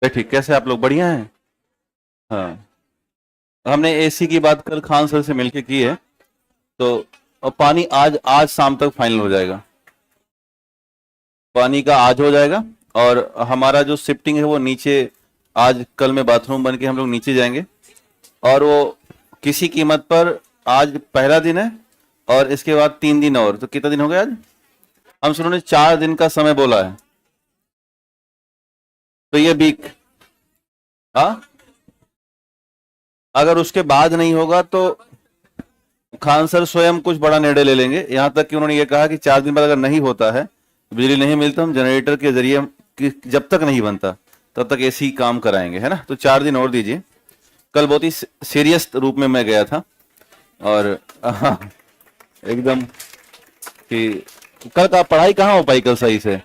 ठीक, कैसे आप लोग, बढ़िया हैं? हाँ, हमने एसी की बात कल खान सर से मिलके की है। तो और पानी आज आज शाम तक फाइनल हो जाएगा। पानी का आज हो जाएगा। और हमारा जो शिफ्टिंग है वो नीचे, आज कल में बाथरूम बन के हम लोग नीचे जाएंगे। और वो किसी कीमत पर, आज पहला दिन है और इसके बाद 3 दिन और, तो कितना दिन हो गया आज? हम सुनो ने 4 दिन का समय बोला है। तो ये वीक, हाँ, अगर उसके बाद नहीं होगा तो खान सर स्वयं कुछ बड़ा निर्णय ले लेंगे। यहां तक कि उन्होंने ये कहा कि 4 दिन बाद अगर नहीं होता है, बिजली नहीं मिलता, हम जनरेटर के जरिए जब तक नहीं बनता तब तक एसी काम कराएंगे, है ना। तो 4 दिन और दीजिए। कल बहुत ही सीरियस रूप में मैं गया था और हाँ, एकदम कि कल का पढ़ाई कहाँ हो पाई कल सही से।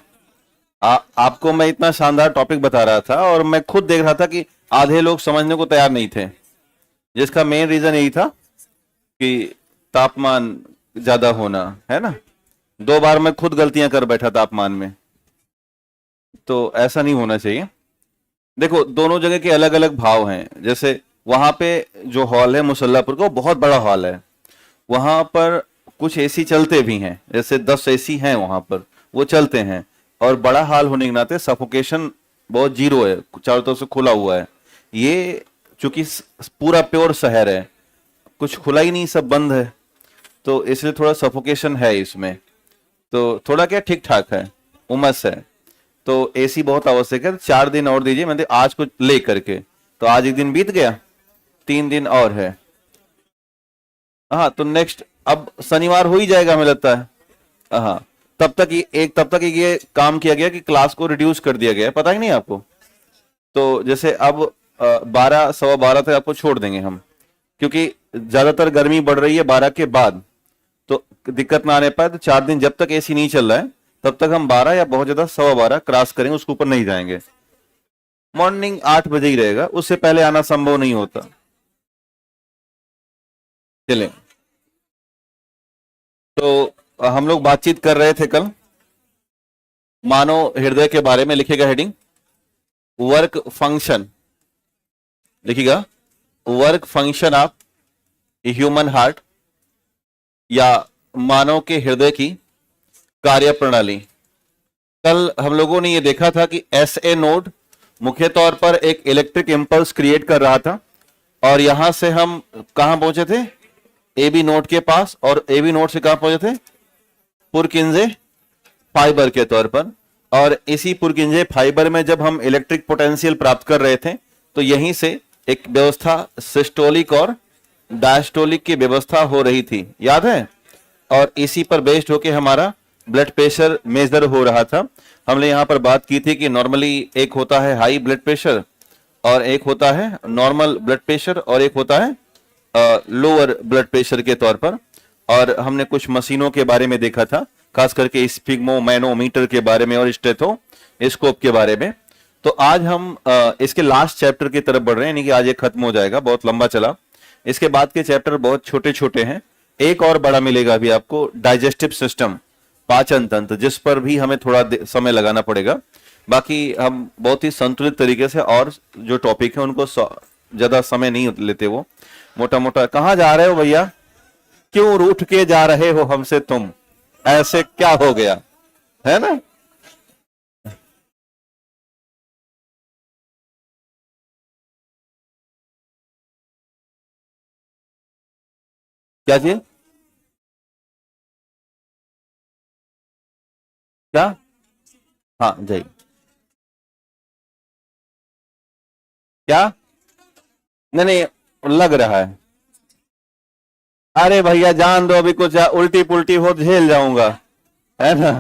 आपको मैं इतना शानदार टॉपिक बता रहा था और मैं खुद देख रहा था कि आधे लोग समझने को तैयार नहीं थे, जिसका मेन रीजन यही था कि तापमान ज्यादा होना, है ना। 2 बार मैं खुद गलतियां कर बैठा तापमान में, तो ऐसा नहीं होना चाहिए। देखो, दोनों जगह के अलग अलग भाव हैं। जैसे वहां पे जो हॉल है मुसल्लापुर का, वो बहुत बड़ा हॉल है। वहां पर कुछ एसी चलते भी हैं, जैसे 10 एसी हैं वहां पर, वो चलते हैं। और बड़ा हॉल होने के नाते सफोकेशन बहुत जीरो है, चारों तरफ से खुला हुआ है। ये चूंकि पूरा प्योर शहर है, कुछ खुला ही नहीं, सब बंद है, तो इसलिए थोड़ा सफोकेशन है इसमें। तो थोड़ा क्या, ठीक ठाक है, उमस है। तो एसी बहुत आवश्यक है। 4 दिन और दीजिए, मतलब आज कुछ ले करके। तो आज एक दिन बीत गया, 3 दिन और है। हाँ, तो नेक्स्ट अब शनिवार हो ही जाएगा हमें लगता है। हाँ, तब तक ये काम किया गया कि क्लास को रिड्यूस कर दिया गया है, पता ही नहीं आपको। तो जैसे अब 12 सवा 12 तक आपको छोड़ देंगे हम, क्योंकि ज्यादातर गर्मी बढ़ रही है 12 के बाद। तो दिक्कत ना आने पाए, तो 4 दिन जब तक एसी नहीं चल रहा है तब तक हम 12 या बहुत ज्यादा 12:15 क्रॉस करेंगे, उसके ऊपर नहीं जाएंगे। मॉर्निंग 8 बजे ही रहेगा, उससे पहले आना संभव नहीं होता। चलें। तो हम लोग बातचीत कर रहे थे कल मानव हृदय के बारे में। लिखेगा हेडिंग, वर्क फंक्शन, लिखिएगा work function of human heart, या मानव के हृदय की कार्य प्रणाली। कल हम लोगों ने यह देखा था कि एसए नोड मुख्य तौर पर एक इलेक्ट्रिक इंपल्स क्रिएट कर रहा था, और यहां से हम कहां पहुंचे थे, एबी नोड के पास। और एबी नोड से कहां पहुंचे थे, पुरकिंजे फाइबर के तौर पर। और इसी पुरकिंजे फाइबर में जब हम इलेक्ट्रिक पोटेंशियल प्राप्त कर रहे थे, तो यहीं से एक व्यवस्था सिस्टोलिक और डायस्टोलिक की व्यवस्था हो रही थी, याद है। और इसी पर बेस्ड होकर हमारा ब्लड प्रेशर मेजर हो रहा था। हमने यहां पर बात की थी कि नॉर्मली एक होता है हाई ब्लड प्रेशर, और एक होता है नॉर्मल ब्लड प्रेशर, और एक होता है लोअर ब्लड प्रेशर के तौर पर। और हमने कुछ मशीनों के बारे में देखा था, खास करके स्फिग्मोमैनोमीटर के बारे में और स्टेथोस्कोप के बारे में। तो आज हम इसके लास्ट चैप्टर की तरफ बढ़ रहे हैं, यानी कि आज ये खत्म हो जाएगा, बहुत लंबा चला। इसके बाद के चैप्टर बहुत छोटे छोटे हैं। एक और बड़ा मिलेगा अभी आपको, डाइजेस्टिव सिस्टम, पाचन तंत्र, जिस पर भी हमें थोड़ा समय लगाना पड़ेगा। बाकी हम बहुत ही संतुलित तरीके से, और जो टॉपिक है उनको ज्यादा समय नहीं लेते। वो मोटा मोटा, कहां जा रहे हो भैया, क्यों रूठ के जा रहे हो हमसे तुम, ऐसे क्या हो गया, है ना। क्या चीज, क्या? हाँ जय, क्या? नहीं नहीं, लग रहा है। अरे भैया जान दो, अभी कुछ उल्टी पुल्टी हो तो झेल जाऊंगा, है ना।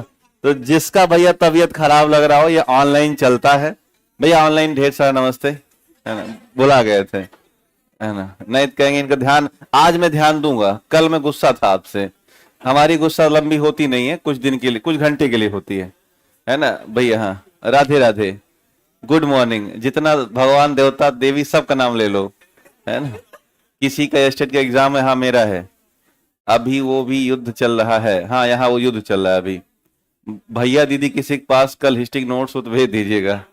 तो जिसका भैया तबीयत खराब लग रहा हो, ये ऑनलाइन चलता है भैया, ऑनलाइन ढेर सारा नमस्ते, है ना, बुला गए थे, है ना। नहीं तो कहेंगे इनका ध्यान, आज मैं ध्यान दूंगा, कल मैं गुस्सा था आपसे। हमारी गुस्सा लंबी होती नहीं है, कुछ दिन के लिए, कुछ घंटे के लिए होती है ना भैया। हाँ, राधे राधे, गुड मॉर्निंग। जितना भगवान देवता देवी सबका नाम ले लो, है ना। किसी का स्टेट का एग्जाम है, हाँ मेरा है, अभी वो भी युद्ध चल रहा है। हाँ, यहाँ वो युद्ध चल रहा है अभी। भैया दीदी किसी के पास कल हिस्ट्री नोट्स हो तो भेज दीजिएगा,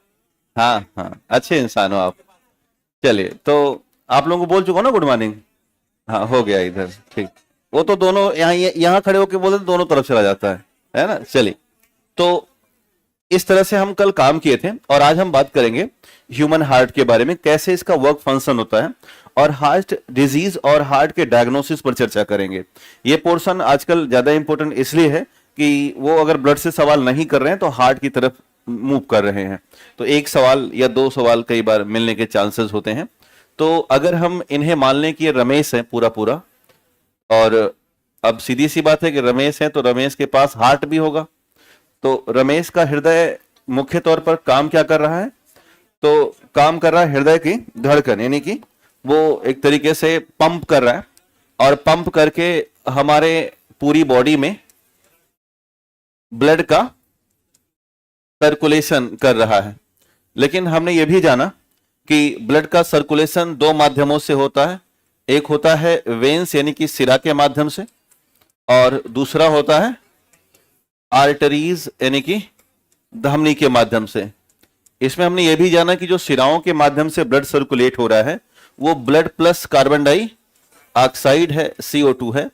हाँ हाँ, अच्छे इंसान हो आप। चलिए, तो आप लोगों को बोल चुका हूं ना गुड मॉर्निंग। हाँ, हो गया इधर, ठीक। वो तो दोनों यहाँ यहाँ खड़े होके बोले तो दोनों तरफ चला जाता है ना। चलिए, तो इस तरह से हम कल काम किए थे और आज हम बात करेंगे ह्यूमन हार्ट के बारे में, कैसे इसका वर्क फंक्शन होता है, और हार्ट डिजीज और हार्ट के डायग्नोसिस पर चर्चा करेंगे। ये पोर्शन आजकल ज्यादा इंपॉर्टेंट इसलिए है कि वो अगर ब्लड से सवाल नहीं कर रहे हैं तो हार्ट की तरफ मूव कर रहे हैं, तो एक सवाल या दो सवाल कई बार मिलने के चांसेस होते हैं। तो अगर हम इन्हें मान लें कि ये रमेश है पूरा पूरा, और अब सीधी सी बात है कि रमेश है तो रमेश के पास हार्ट भी होगा। तो रमेश का हृदय मुख्य तौर पर काम क्या कर रहा है? तो काम कर रहा है हृदय की धड़कन, यानी कि वो एक तरीके से पंप कर रहा है, और पंप करके हमारे पूरी बॉडी में ब्लड का सर्कुलेशन कर रहा है। लेकिन हमने ये भी जाना कि ब्लड का सर्कुलेशन दो माध्यमों से होता है। एक होता है वेन्स यानी कि सिरा के माध्यम से, और दूसरा होता है आर्टरीज यानी कि धमनी के माध्यम से। इसमें हमने ये भी जाना कि जो सिराओं के माध्यम से ब्लड सर्कुलेट हो रहा है वो blood plus carbon dioxide है, CO2 है।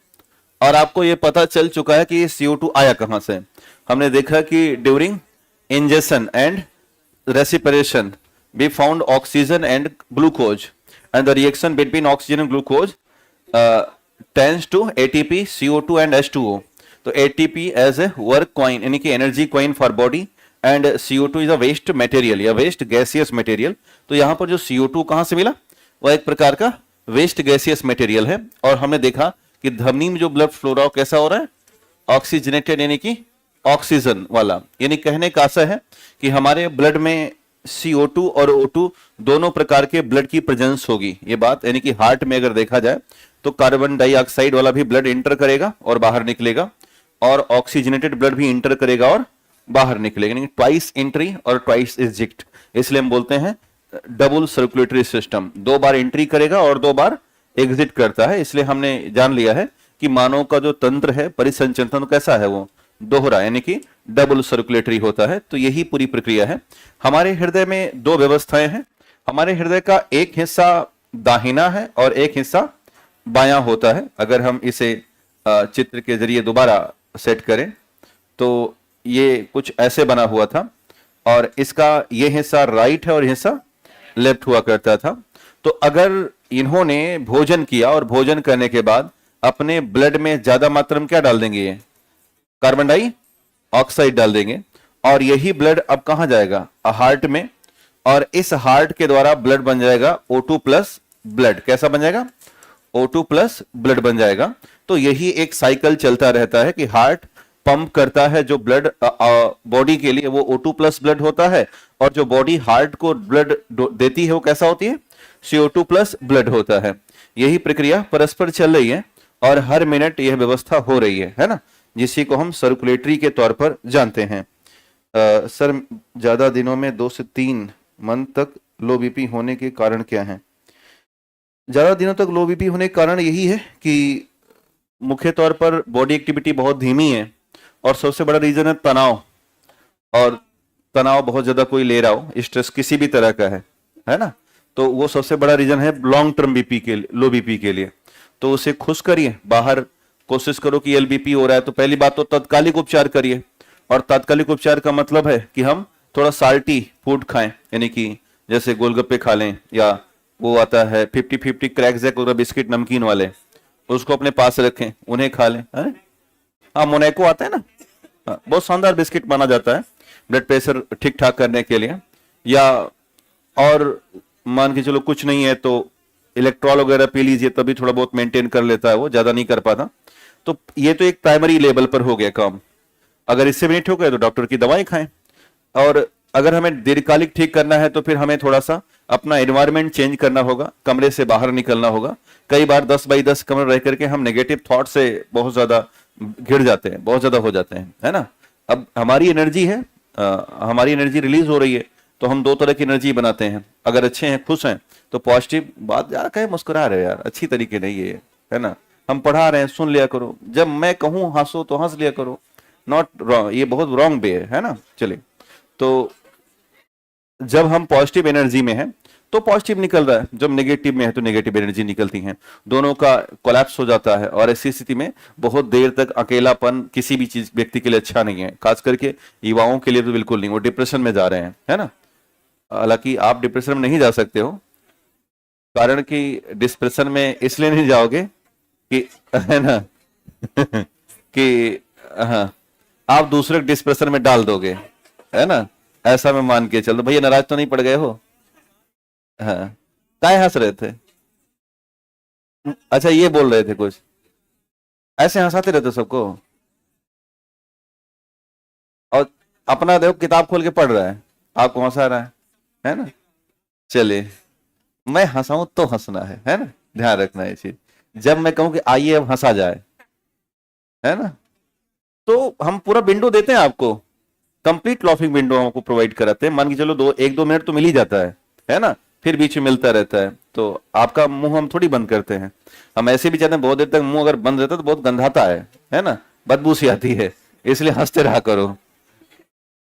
और आपको ये पता चल चुका है कि ये CO2 आया कहां से। हमने देखा कि during injection and respiration we found oxygen and glucose, and the reaction between oxygen and glucose tends to ATP, CO2 and H2O. तो ATP as a work coin यानी कि energy coin for body, and CO2 is a waste material या waste gaseous material। तो यहाँ पर जो CO2 कहाँ से मिला? वह एक प्रकार का वेस्ट गैसियस मटेरियल है। और हमने देखा कि धमनी में जो ब्लड फ्लो रहा है कैसा हो रहा है? ऑक्सीजनेटेड यानी कि ऑक्सीजन वाला। यानी कहने का आशा है कि हमारे ब्लड में CO2 और O2 दोनों प्रकार के ब्लड की प्रेजेंस होगी। ये बात यानी कि हार्ट में अगर देखा जाए तो कार्बन डाइऑक्साइड वाला भी ब्लड इंटर करेगा और बाहर निकलेगा, और ऑक्सीजनेटेड ब्लड भी इंटर करेगा और बाहर निकलेगा, यानी ट्वाइस एंट्री और ट्वाइस एग्जिट। इसलिए हम बोलते हैं डबल सर्कुलेटरी सिस्टम, दो बार एंट्री करेगा और दो बार एग्जिट करता है। इसलिए हमने जान लिया है कि मानव का जो तंत्र है, परिसंचरण तंत्र कैसा है? वो दोहरा यानी कि डबल सर्कुलेटरी होता है। तो यही पूरी प्रक्रिया है। हमारे हृदय में दो व्यवस्थाएं हैं। हमारे हृदय का एक हिस्सा दाहिना है और एक हिस्सा बायां होता है। अगर हम इसे चित्र के जरिए दोबारा सेट करें तो ये कुछ ऐसे बना हुआ था, और इसका ये हिस्सा राइट है और हिस्सा लेफ्ट हुआ करता था। तो अगर इन्होंने भोजन किया और भोजन करने के बाद अपने ब्लड में ज्यादा मात्रा में क्या डाल देंगे? ये कार्बन डाई ऑक्साइड डाल देंगे, और यही ब्लड अब कहां जाएगा? हार्ट में। और इस हार्ट के द्वारा ब्लड बन जाएगा O2 प्लस ब्लड। कैसा बन जाएगा? O2 प्लस ब्लड बन जाएगा। तो यही एक साइकिल चलता रहता है कि हार्ट पंप करता है जो ब्लड बॉडी के लिए, वो O2 प्लस ब्लड होता है, और जो बॉडी हार्ट को ब्लड देती है वो कैसा होती है? CO2 प्लस ब्लड होता है। यही प्रक्रिया परस्पर चल रही है और हर मिनट यह व्यवस्था हो रही है ना, जिसी को हम सर्कुलेटरी के तौर पर जानते हैं। सर, ज्यादा दिनों में 2 से 3 मंथ तक लो बीपी होने के कारण क्या है? ज्यादा दिनों तक लो बीपी होने के कारण यही है कि मुख्य तौर पर बॉडी एक्टिविटी बहुत धीमी है, और सबसे बड़ा रीजन है तनाव। और तनाव बहुत ज्यादा कोई ले रहा हो, स्ट्रेस किसी भी तरह का है ना, तो वो सबसे बड़ा रीजन है लॉन्ग टर्म बीपी के लिए, लो बीपी के लिए। तो उसे खुश करिए, बाहर कोशिश करो कि LBP हो रहा है तो पहली बात तो तात्कालिक उपचार करिए। और तात्कालिक उपचार का मतलब है कि हम थोड़ा साल्टी फूड खाएं, यानी कि जैसे गोलगप्पे खा लें, या वो आता है 50-50 क्रैक जैक और बिस्किट नमकीन वाले, उसको अपने पास रखें, उन्हें खा लें। हाँ, मोनाको आता है ना, हाँ, बहुत शानदार बिस्किट माना जाता है ब्लड प्रेशर ठीक ठाक करने के लिए। या और मान के चलो कुछ नहीं है तो इलेक्ट्रॉल वगैरह पी लीजिए, तभी थोड़ा बहुत मेंटेन कर लेता है, वो ज्यादा नहीं कर पाता। तो ये तो एक प्राइमरी लेवल पर हो गया काम। अगर इससे भी नहीं ठीक है तो डॉक्टर की दवाई खाएं। और अगर हमें दीर्घकालिक ठीक करना है तो फिर हमें थोड़ा सा अपना एनवायरनमेंट चेंज करना होगा, कमरे से बाहर निकलना होगा। कई बार 10 बाई 10 कमरे रह करके हम नेगेटिव थॉट से बहुत ज्यादा घिर जाते हैं, बहुत ज्यादा हो जाते हैं, है ना। अब हमारी एनर्जी है, हमारी एनर्जी रिलीज हो रही है, तो हम दो तरह की एनर्जी बनाते हैं। अगर अच्छे हैं, खुश हैं, तो पॉजिटिव बात, यार कहे मुस्कुरा रहे यार, अच्छी तरीके नहीं है ना। हम पढ़ा रहे हैं, सुन लिया करो, जब मैं कहूं हंसो तो हंस लिया करो, नॉट रॉन्ग, ये बहुत रॉन्ग वे है ना। चलिए, तो जब हम पॉजिटिव एनर्जी में हैं तो पॉजिटिव निकल रहा है, जब नेगेटिव में है तो नेगेटिव एनर्जी निकलती है, दोनों का कोलैप्स हो जाता है। और ऐसी स्थिति में बहुत देर तक अकेलापन किसी भी चीज व्यक्ति के लिए अच्छा नहीं है, खास करके युवाओं के लिए तो बिल्कुल नहीं, वो डिप्रेशन में जा रहे हैं, है ना। हालांकि आप डिप्रेशन में नहीं जा सकते हो, कारण कि डिप्रेशन में इसलिए नहीं जाओगे कि है ना कि हाँ, आप दूसरे को डिप्रेशन में डाल दोगे, है ना। ऐसा मैं मान के चल, भैया नाराज तो नहीं पड़ गए हो? हाँ, काय हंस रहे थे? अच्छा, ये बोल रहे थे कुछ, ऐसे हंसाते रहते हो सबको। और अपना देखो, किताब खोल के पढ़ रहा है, आपको हंसा रहा है ना। चलिए, मैं हंसाऊं तो हंसना है ना, ध्यान रखना है ये चीज। जब मैं कहूं कि आइए अब हंसा जाए, है ना, तो हम पूरा विंडो देते हैं आपको, कंप्लीट लॉफिंग विंडो हमको प्रोवाइड कराते हैं। मान के चलो 1-2 मिनट तो मिल ही जाता है ना, फिर बीच में मिलता रहता है। तो आपका मुंह हम थोड़ी बंद करते हैं, हम ऐसे भी चाहते हैं बहुत देर तक मुंह अगर बंद रहता है तो बहुत गंधाता है ना, बदबू सी आती है, इसलिए हंसते रहा करो।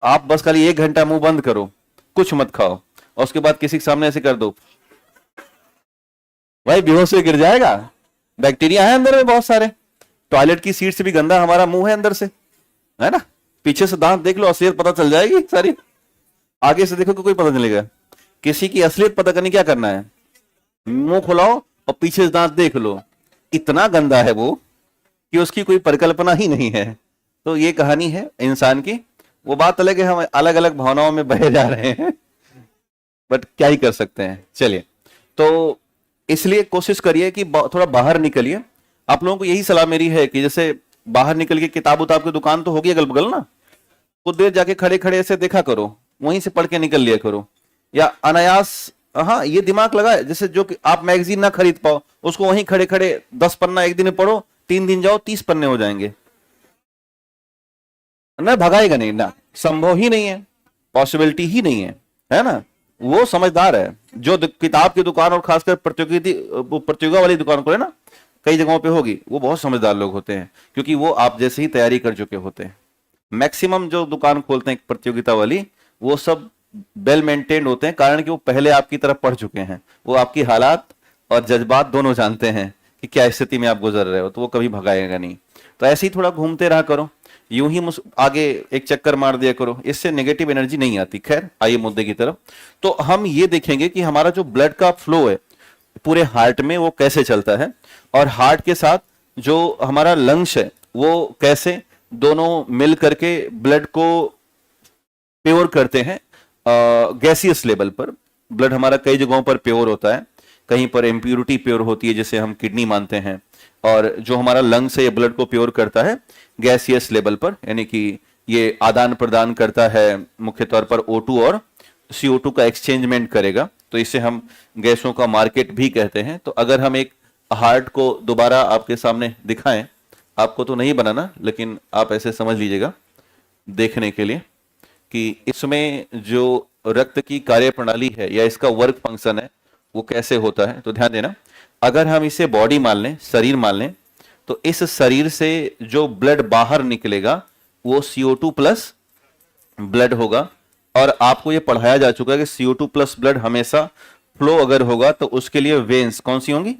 आप बस खाली 1 घंटा मुंह बंद करो, कुछ मत खाओ, और उसके बाद किसी के सामने ऐसे कर दो, भाई बेहोश से गिर जाएगा। बैक्टीरिया है अंदर में बहुत सारे, टॉयलेट की सीट से भी गंदा हमारा मुंह है अंदर से, है ना। पीछे से दांत देख लो, असलियत पता चल जाएगी सारी। आगे से देखो कि कोई पता चलेगा। किसी की असलियत पता करनी क्या करना है, मुंह खुलाओ और पीछे से दांत देख लो, इतना गंदा है वो कि उसकी कोई परिकल्पना ही नहीं है। तो ये कहानी है इंसान की। वो बात अलग है, हम अलग अलग भावनाओं में बहे जा रहे हैं, बट क्या ही कर सकते हैं। चलिए, तो इसलिए कोशिश करिए कि थोड़ा बाहर निकलिए। आप लोगों को यही सलाह मेरी है कि जैसे बाहर निकल के किताब उताब की दुकान तो होगी अगल बगल ना, कुछ देर जाके खड़े खड़े ऐसे देखा करो, वहीं से पढ़ के निकल लिया करो, या अनायास। हाँ, ये दिमाग लगाए, जैसे जो कि आप मैगजीन ना खरीद पाओ, उसको वहीं खड़े खड़े 10 पन्ना एक दिन में पढ़ो, 3 दिन जाओ 30 पन्ने हो जाएंगे ना। भगाएगा नहीं ना, संभव ही नहीं है, पॉसिबिलिटी ही नहीं है ना। वो समझदार है जो किताब की दुकान और खासकर प्रतियोगिता वाली दुकान खोले ना, कई जगहों पे होगी, वो बहुत समझदार लोग होते हैं, क्योंकि वो आप जैसे ही तैयारी कर चुके होते हैं। मैक्सिमम जो दुकान खोलते हैं प्रतियोगिता वाली, वो सब वेल मेंटेन्ड होते हैं, कारण कि वो पहले आपकी तरफ पढ़ चुके हैं, वो आपकी हालात और जज्बात दोनों जानते हैं कि क्या स्थिति में आप गुजर रहे हो, तो वो कभी भगाएगा नहीं। तो ऐसे ही थोड़ा घूमते रहा करो, यूं ही आगे एक चक्कर मार दिया करो, इससे नेगेटिव एनर्जी नहीं आती। खैर, आइए मुद्दे की तरफ। तो हम ये देखेंगे कि हमारा जो ब्लड का फ्लो है पूरे हार्ट में, वो कैसे चलता है, और हार्ट के साथ जो हमारा लंग्स है वो कैसे दोनों मिल करके ब्लड को प्योर करते हैं। गैसियस लेवल पर ब्लड हमारा कई जगहों पर प्योर होता है, कहीं पर इम्प्योरिटी प्योर होती है जिसे हम किडनी मानते हैं, और जो हमारा लंग्स है ये ब्लड को प्योर करता है गैसियस लेवल पर, यानी कि ये आदान प्रदान करता है, मुख्य तौर पर O2 और CO2 का एक्सचेंजमेंट करेगा, तो इसे हम गैसों का मार्केट भी कहते हैं। तो अगर हम एक हार्ट को दोबारा आपके सामने दिखाएं, आपको तो नहीं बनाना, लेकिन आप ऐसे समझ लीजिएगा देखने के लिए कि इसमें जो रक्त की कार्यप्रणाली है या इसका वर्क फंक्शन है वो कैसे होता है। तो ध्यान देना, अगर हम इसे बॉडी मान लें, शरीर मान लें, तो इस शरीर से जो ब्लड बाहर निकलेगा वो CO2 प्लस ब्लड होगा। और आपको ये पढ़ाया जा चुका है कि CO2 प्लस ब्लड हमेशा फ्लो अगर होगा तो उसके लिए वेन्स कौन सी होंगी?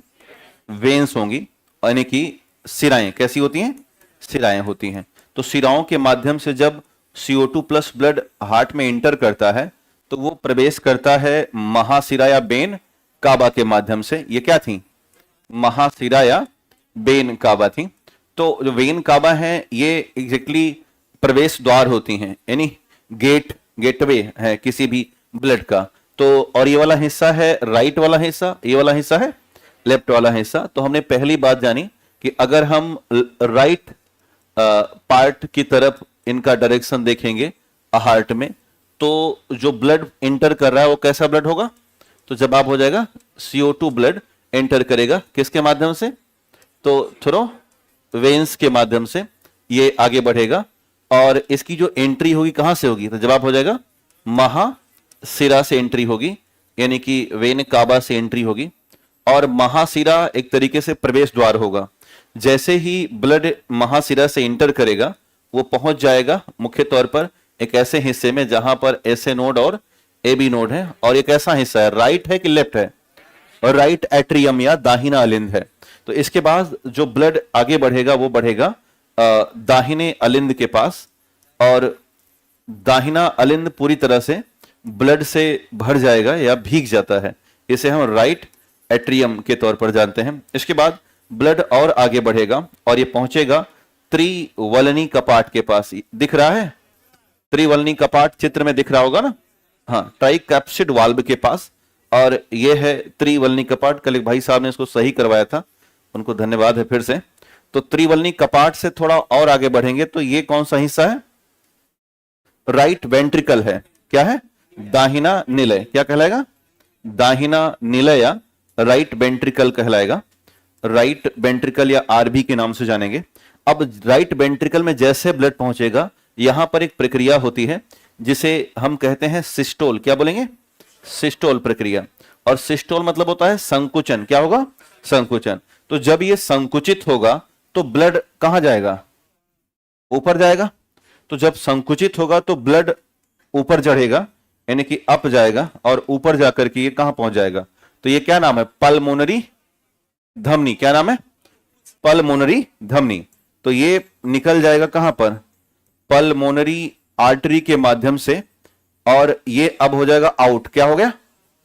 वेन्स होंगी, यानी कि सिराएं कैसी होती हैं? सिराएं होती हैं। तो सिराओं के माध्यम से जब CO2 प्लस ब्लड हार्ट में इंटर करता है तो वो प्रवेश करता है महासिरा या बेन काबा के माध्यम से। ये क्या थी? महासिरा या बेन काबा थी। तो जो वेन काबा है ये एग्जैक्टली प्रवेश द्वार होती हैं, यानी गेटवे है किसी भी ब्लड का। तो और ये वाला हिस्सा है राइट वाला हिस्सा, ये वाला हिस्सा है लेफ्ट वाला हिस्सा। तो हमने पहली बात जानी कि अगर हम राइट पार्ट की तरफ इनका डायरेक्शन देखेंगे हार्ट में, तो जो ब्लड इंटर कर रहा है वो कैसा ब्लड होगा? तो जवाब हो जाएगा CO2 ब्लड एंटर करेगा किसके माध्यम से? तो थ्रू वेन्स के माध्यम से ये आगे बढ़ेगा, और इसकी जो एंट्री होगी कहां से होगी? तो जवाब हो जाएगा महासिरा से एंट्री होगी, यानी कि वेन काबा से एंट्री होगी। और महासिरा एक तरीके से प्रवेश द्वार होगा। जैसे ही ब्लड महासिरा से इंटर करेगा वो पहुंच जाएगा मुख्य तौर पर एक ऐसे हिस्से में जहां पर एस नोड और ए बी नोड है, और ये कैसा हिस्सा है, राइट है कि लेफ्ट है, और राइट एट्रियम या दाहिना अलिंद है। तो इसके बाद जो ब्लड आगे बढ़ेगा वो बढ़ेगा दाहिने अलिंद के पास, और दाहिना अलिंद पूरी तरह से ब्लड से भर जाएगा या भीग जाता है, इसे हम राइट एट्रियम के तौर पर जानते हैं। इसके बाद ब्लड और आगे बढ़ेगा और ये पहुंचेगा त्रिवलनी कपाट के पास। दिख रहा है त्रिवलनी कपाट, चित्र में दिख रहा होगा ना, हाँ, ट्राइकैप्सिड वाल्व के पास, और ये है त्रिवलनी कपाट। कल एक भाई साहब ने इसको सही करवाया था, उनको धन्यवाद है फिर से। तो त्रिवलनी कपाट से थोड़ा और आगे बढ़ेंगे तो ये कौन सा हिस्सा है, राइट वेंट्रिकल है। क्या है, दाहिना निलय। क्या कहलाएगा, दाहिना निलय या राइट वेंट्रिकल कहलाएगा, राइट वेंट्रिकल या आरबी के नाम से जानेंगे। अब राइट वेंट्रिकल में जैसे ब्लड पहुंचेगा, यहां पर एक प्रक्रिया होती है जिसे हम कहते हैं सिस्टोल। क्या बोलेंगे, सिस्टोल प्रक्रिया। और सिस्टोल मतलब होता है संकुचन। क्या होगा, संकुचन। तो जब ये संकुचित होगा तो ब्लड कहां जाएगा, ऊपर जाएगा। तो जब संकुचित होगा तो ब्लड ऊपर चढ़ेगा, यानी कि अप जाएगा, और ऊपर जाकर के ये कहां पहुंच जाएगा। तो ये क्या नाम है, पल्मोनरी धमनी। क्या नाम है, पल्मोनरी धमनी। तो ये निकल जाएगा कहां पर, पल्मोनरी आर्टरी के माध्यम से, और ये अब हो जाएगा आउट। क्या हो गया,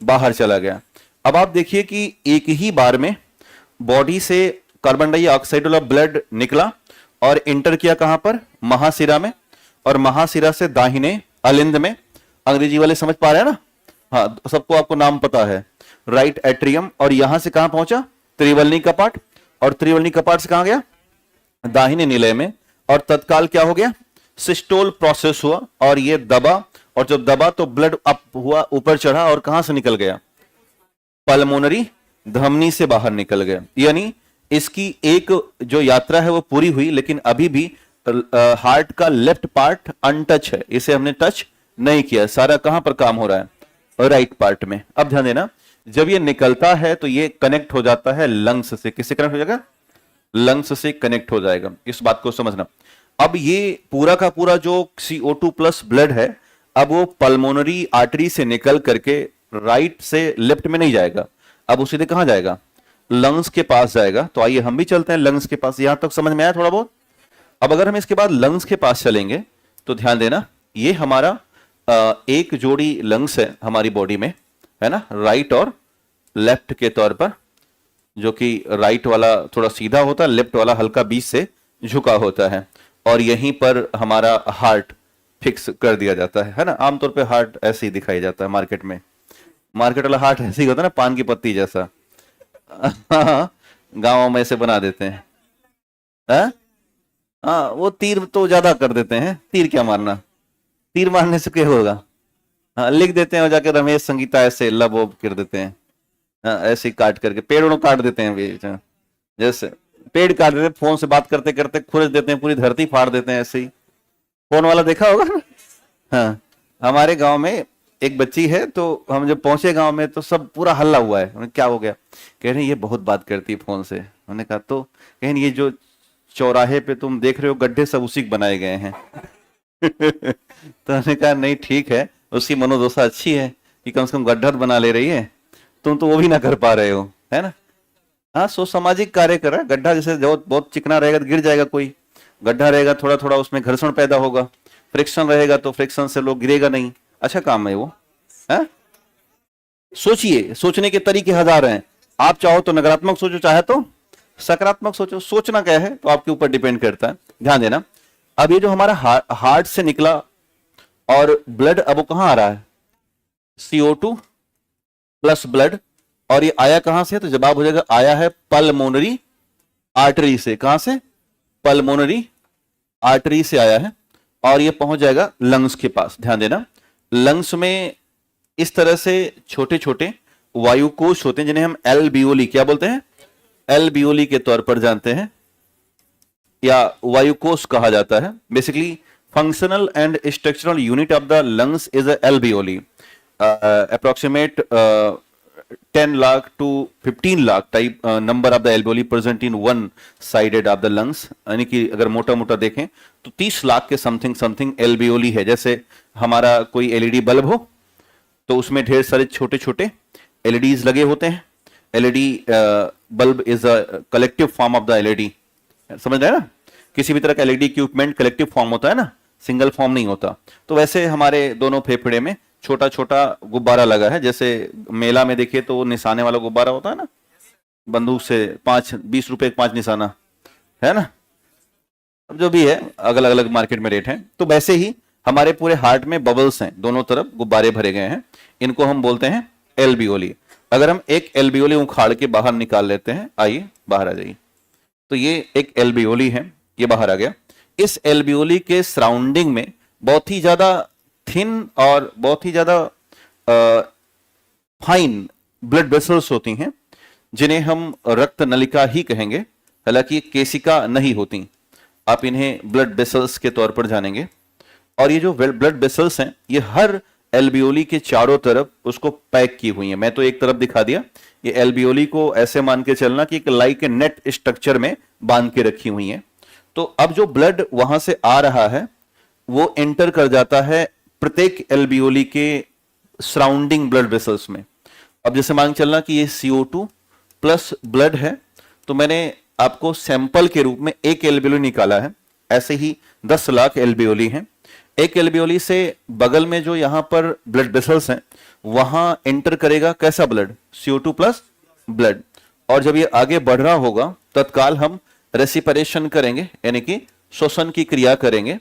बाहर चला गया। अब आप देखिए कि एक ही बार में बॉडी से कार्बन डाइऑक्साइड वाला ब्लड निकला और इंटर किया कहां पर, महाशिरा में, और महाशिरा से दाहिने अलिंद में। अंग्रेजी वाले समझ पा रहे हैं ना, हाँ, सबको आपको नाम पता है, राइट एट्रियम। और यहां से कहां पहुंचा, त्रिवलनी कपाट, और त्रिवलनी कपाट से कहां गया, दाहिने निलय में। और तत्काल क्या हो गया, सिस्टोल प्रोसेस हुआ, और ये दबा, और जब दबा तो ब्लड अप हुआ, ऊपर चढ़ा, और कहां से निकल गया, पल्मोनरी धमनी से बाहर निकल गया। यानी इसकी एक जो यात्रा है वो पूरी हुई, लेकिन अभी भी हार्ट का लेफ्ट पार्ट अनटच है, इसे हमने टच नहीं किया। सारा कहां पर काम हो रहा है, राइट पार्ट में। अब ध्यान देना, जब ये निकलता है तो ये कनेक्ट हो जाता है लंग्स से। किससे कनेक्ट हो जाएगा, लंग्स से कनेक्ट हो जाएगा, इस बात को समझना। अब ये पूरा का पूरा जो CO2 प्लस ब्लड है, अब वो पल्मोनरी आर्टरी से निकल करके राइट से लेफ्ट में नहीं जाएगा, अब वो सीधे कहां जाएगा, लंग्स के पास जाएगा। तो आइए हम भी चलते हैं लंग्स के पास। यहां तक समझ में आया थोड़ा बहुत। अब अगर हम इसके बाद लंग्स के पास चलेंगे तो ध्यान देना, ये हमारा एक जोड़ी लंग्स है हमारी बॉडी में, है ना, राइट और लेफ्ट के तौर पर, जो कि राइट वाला थोड़ा सीधा होता है, लेफ्ट वाला हल्का बीच से झुका होता है। और यहीं पर हमारा हार्ट फिक्स कर दिया जाता है ना। आमतौर पे हार्ट ऐसे ही दिखाई जाता है मार्केट में, मार्केट वाला हार्ट ऐसे ही होता है ना, पान की पत्ती जैसा। गांवों में ऐसे बना देते हैं। हाँ, वो तीर तो ज्यादा कर देते हैं, तीर क्या मारना, तीर मारने से क्या होगा। हाँ, लिख देते हैं और जाके रमेश संगीता ऐसे लब वब कर देते हैं। हाँ, ऐसे ही काट करके पेड़ों काट देते हैं बीच में। जैसे पेड़ काट देते हैं, फोन से बात करते करते खुरच देते हैं, पूरी धरती फाड़ देते हैं ऐसे ही। फोन वाला देखा होगा ना। हाँ, हमारे गांव में एक बच्ची है, तो हम जब पहुंचे गांव में तो सब पूरा हल्ला हुआ है। क्या हो गया, कह रहे ये बहुत बात करती है फोन से। हमने कहा तो कह ये जो चौराहे पे तुम देख रहे हो गड्ढे सब उसी के बनाए गए हैं। तो हमने कहा नहीं ठीक है, उसकी मनोदशा अच्छी है कि कम से कम गड्ढा बना ले रही है, तुम तो वो भी ना कर पा रहे हो, है ना। हाँ, सो सामाजिक कार्य कर रहा है। गड्ढा जैसे बहुत चिकना रहेगा तो गिर जाएगा, कोई गड्ढा रहेगा थोड़ा थोड़ा उसमें घर्षण पैदा होगा, फ्रिक्शन रहेगा तो फ्रिक्शन से लोग गिरेगा नहीं। अच्छा काम है वो, है। सोचिए, सोचने के तरीके हजार हैं। आप चाहो तो नकारात्मक सोचो, चाहे तो सकारात्मक सोचो। सोचना क्या है तो आपके ऊपर डिपेंड करता है। ध्यान देना, अब ये जो हमारा हार्ट से निकला और ब्लड अब वो कहां आ रहा है, CO2 प्लस ब्लड, और ये आया कहां से, तो जवाब हो जाएगा आया है पल्मोनरी आर्टरी से। कहां से, पल्मोनरी आर्टरी से आया है, और ये पहुंच जाएगा लंग्स के पास। ध्यान देना, लंग्स में इस तरह से छोटे छोटे वायुकोश होते हैं जिन्हें हम एल्वियोली, क्या बोलते हैं, एल्वियोली के तौर पर जानते हैं, या वायुकोश कहा जाता है। Basically functional and structural unit of the lungs is alveoli. Approximate 10 lakh to 15 lakh type number of the alveoli present in one sided of the lungs. यानी कि अगर मोटा मोटा देखें तो 30 लाख के समथिंग समथिंग एल्वियोली है। जैसे हमारा कोई LED बल्ब हो तो उसमें ढेर सारे छोटे छोटे एलईडीज लगे होते हैं। LED bulb is a collective form of the LED, समझ रहे हैं ना? किसी भी तरह का एलईडी इक्विपमेंट कलेक्टिव फॉर्म होता है ना, सिंगल फॉर्म नहीं होता। तो वैसे हमारे दोनों फेफड़े में छोटा छोटा गुब्बारा लगा है, जैसे मेला में देखिए तो निशाने वाला गुब्बारा होता है ना, बंदूक से 20 रुपए 5 निशाना, है ना? अब जो भी है अलग अलग मार्केट में रेट है। तो वैसे ही हमारे पूरे हार्ट में बबल्स हैं, दोनों तरफ गुब्बारे भरे गए हैं, इनको हम बोलते हैं एल्वियोली। अगर हम एक एल्वियोली उखाड़ के बाहर निकाल लेते हैं, आइए बाहर आ जाइए, तो ये एक एल्वियोली है, ये बाहर आ गया। इस एल्वियोली के सराउंडिंग में बहुत ही ज्यादा थिन और बहुत ही ज्यादा फाइन ब्लड वेसल्स होती हैं, जिन्हें हम रक्त नलिका ही कहेंगे, हालांकि केशिका नहीं होती, आप इन्हें ब्लड वेसल्स के तौर पर जानेंगे। और ये जो ब्लड वेसल्स हैं ये हर एल्वियोली के चारों तरफ उसको पैक की हुई हैं। मैं तो एक तरफ दिखा दिया, ये एल्वियोली को ऐसे मान के चलना कि एक लाइक नेट स्ट्रक्चर में बांध के रखी हुई हैं। तो अब जो ब्लड वहां से आ रहा है वो एंटर कर जाता है प्रत्येक एल्वियोली के सराउंडिंग ब्लड वेसल्स में। अब जैसे मान के चलना कि ये CO2 प्लस ब्लड है, तो मैंने आपको सैंपल के रूप में एक एल्वियोली निकाला है। ऐसे ही 10 लाख एल्वियोली हैं। एक एल्वियोली से बगल में जो यहां पर ब्लड वेसल्स हैं वहां एंटर करेगा कैसा ब्लड, CO2 प्लस ब्लड। और जब ये आगे बढ़ रहा होगा तत्काल हम रेसिपिरेशन करेंगे, यानी कि श्वसन की क्रिया करेंगे।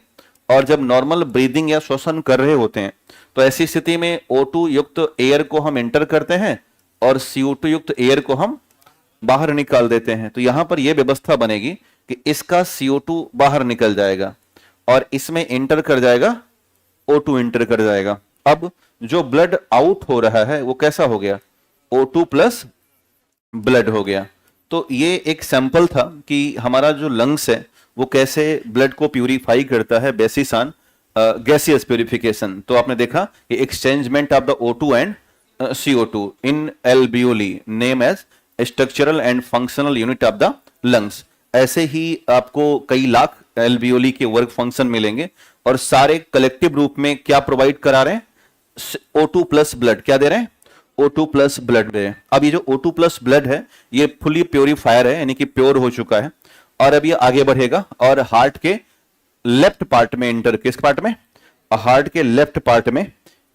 और जब नॉर्मल ब्रीदिंग या श्वसन कर रहे होते हैं तो ऐसी स्थिति में O2 युक्त एयर को हम एंटर करते हैं और CO2 युक्त एयर को हम बाहर निकाल देते हैं। तो यहां पर यह व्यवस्था बनेगी कि इसका CO2 बाहर निकल जाएगा और इसमें एंटर कर जाएगा O2 एंटर कर जाएगा। अब जो ब्लड आउट हो रहा है वो कैसा हो गया, O2 प्लस ब्लड हो गया। तो ये एक सैंपल था कि हमारा जो लंग्स है वो कैसे ब्लड को प्यूरिफाई करता है, बेसिस ऑन गैसियस प्यूरिफिकेशन। तो आपने देखा कि exchangement of the O2 and CO2 in alveoli name as structural and functional unit of the lungs. ऐसे ही आपको कई लाख एल्वियोली के वर्क फंक्शन मिलेंगे और सारे कलेक्टिव रूप में क्या प्रोवाइड करा रहे हैं, O2 प्लस ब्लड। क्या दे रहे हैं, O2 प्लस ब्लड दे रहे हैं। अब ये जो O2 प्लस ब्लड है ये फुली प्योरीफायर है, यानी कि प्योर हो चुका है। और अब ये आगे बढ़ेगा और हार्ट के लेफ्ट पार्ट में एंटर, किस पार्ट में, हार्ट के लेफ्ट पार्ट में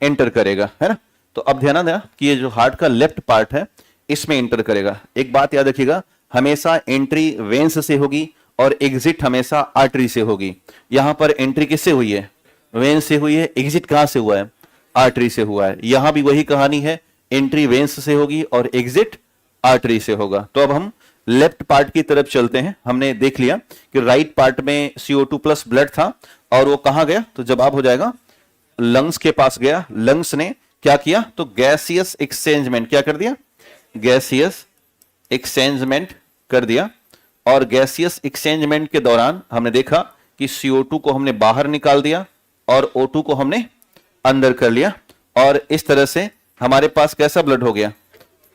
एंटर करेगा, है ना? तो अब ध्यान देना कि ये जो हार्ट का लेफ्ट पार्ट है इसमें एंटर करेगा। एक बात याद रखिएगा, हमेशा एंट्री वेन्स से होगी और एग्जिट हमेशा आर्टरी से होगी। यहां पर एंट्री किससे हुई है, वेन्स से हुई है। एग्जिट कहां से हुआ है, आर्टरी से हुआ है। यहां भी वही कहानी है, एंट्री वेन्स से होगी और एग्जिट आर्टरी से होगा। तो अब हम लेफ्ट पार्ट की तरफ चलते हैं। हमने देख लिया कि राइट पार्ट में CO2 प्लस ब्लड था और वो कहां गया, तो जवाब हो जाएगा लंग्स के पास गया। लंग्स ने क्या किया, तो गैसियस एक्सचेंजमेंट क्या कर दिया, गैसियस एक्सचेंजमेंट कर दिया। और गैसियस एक्सचेंजमेंट के दौरान हमने देखा कि CO2 को हमने बाहर निकाल दिया और O2 को हमने अंदर कर लिया। और इस तरह से हमारे पास कैसा ब्लड हो गया,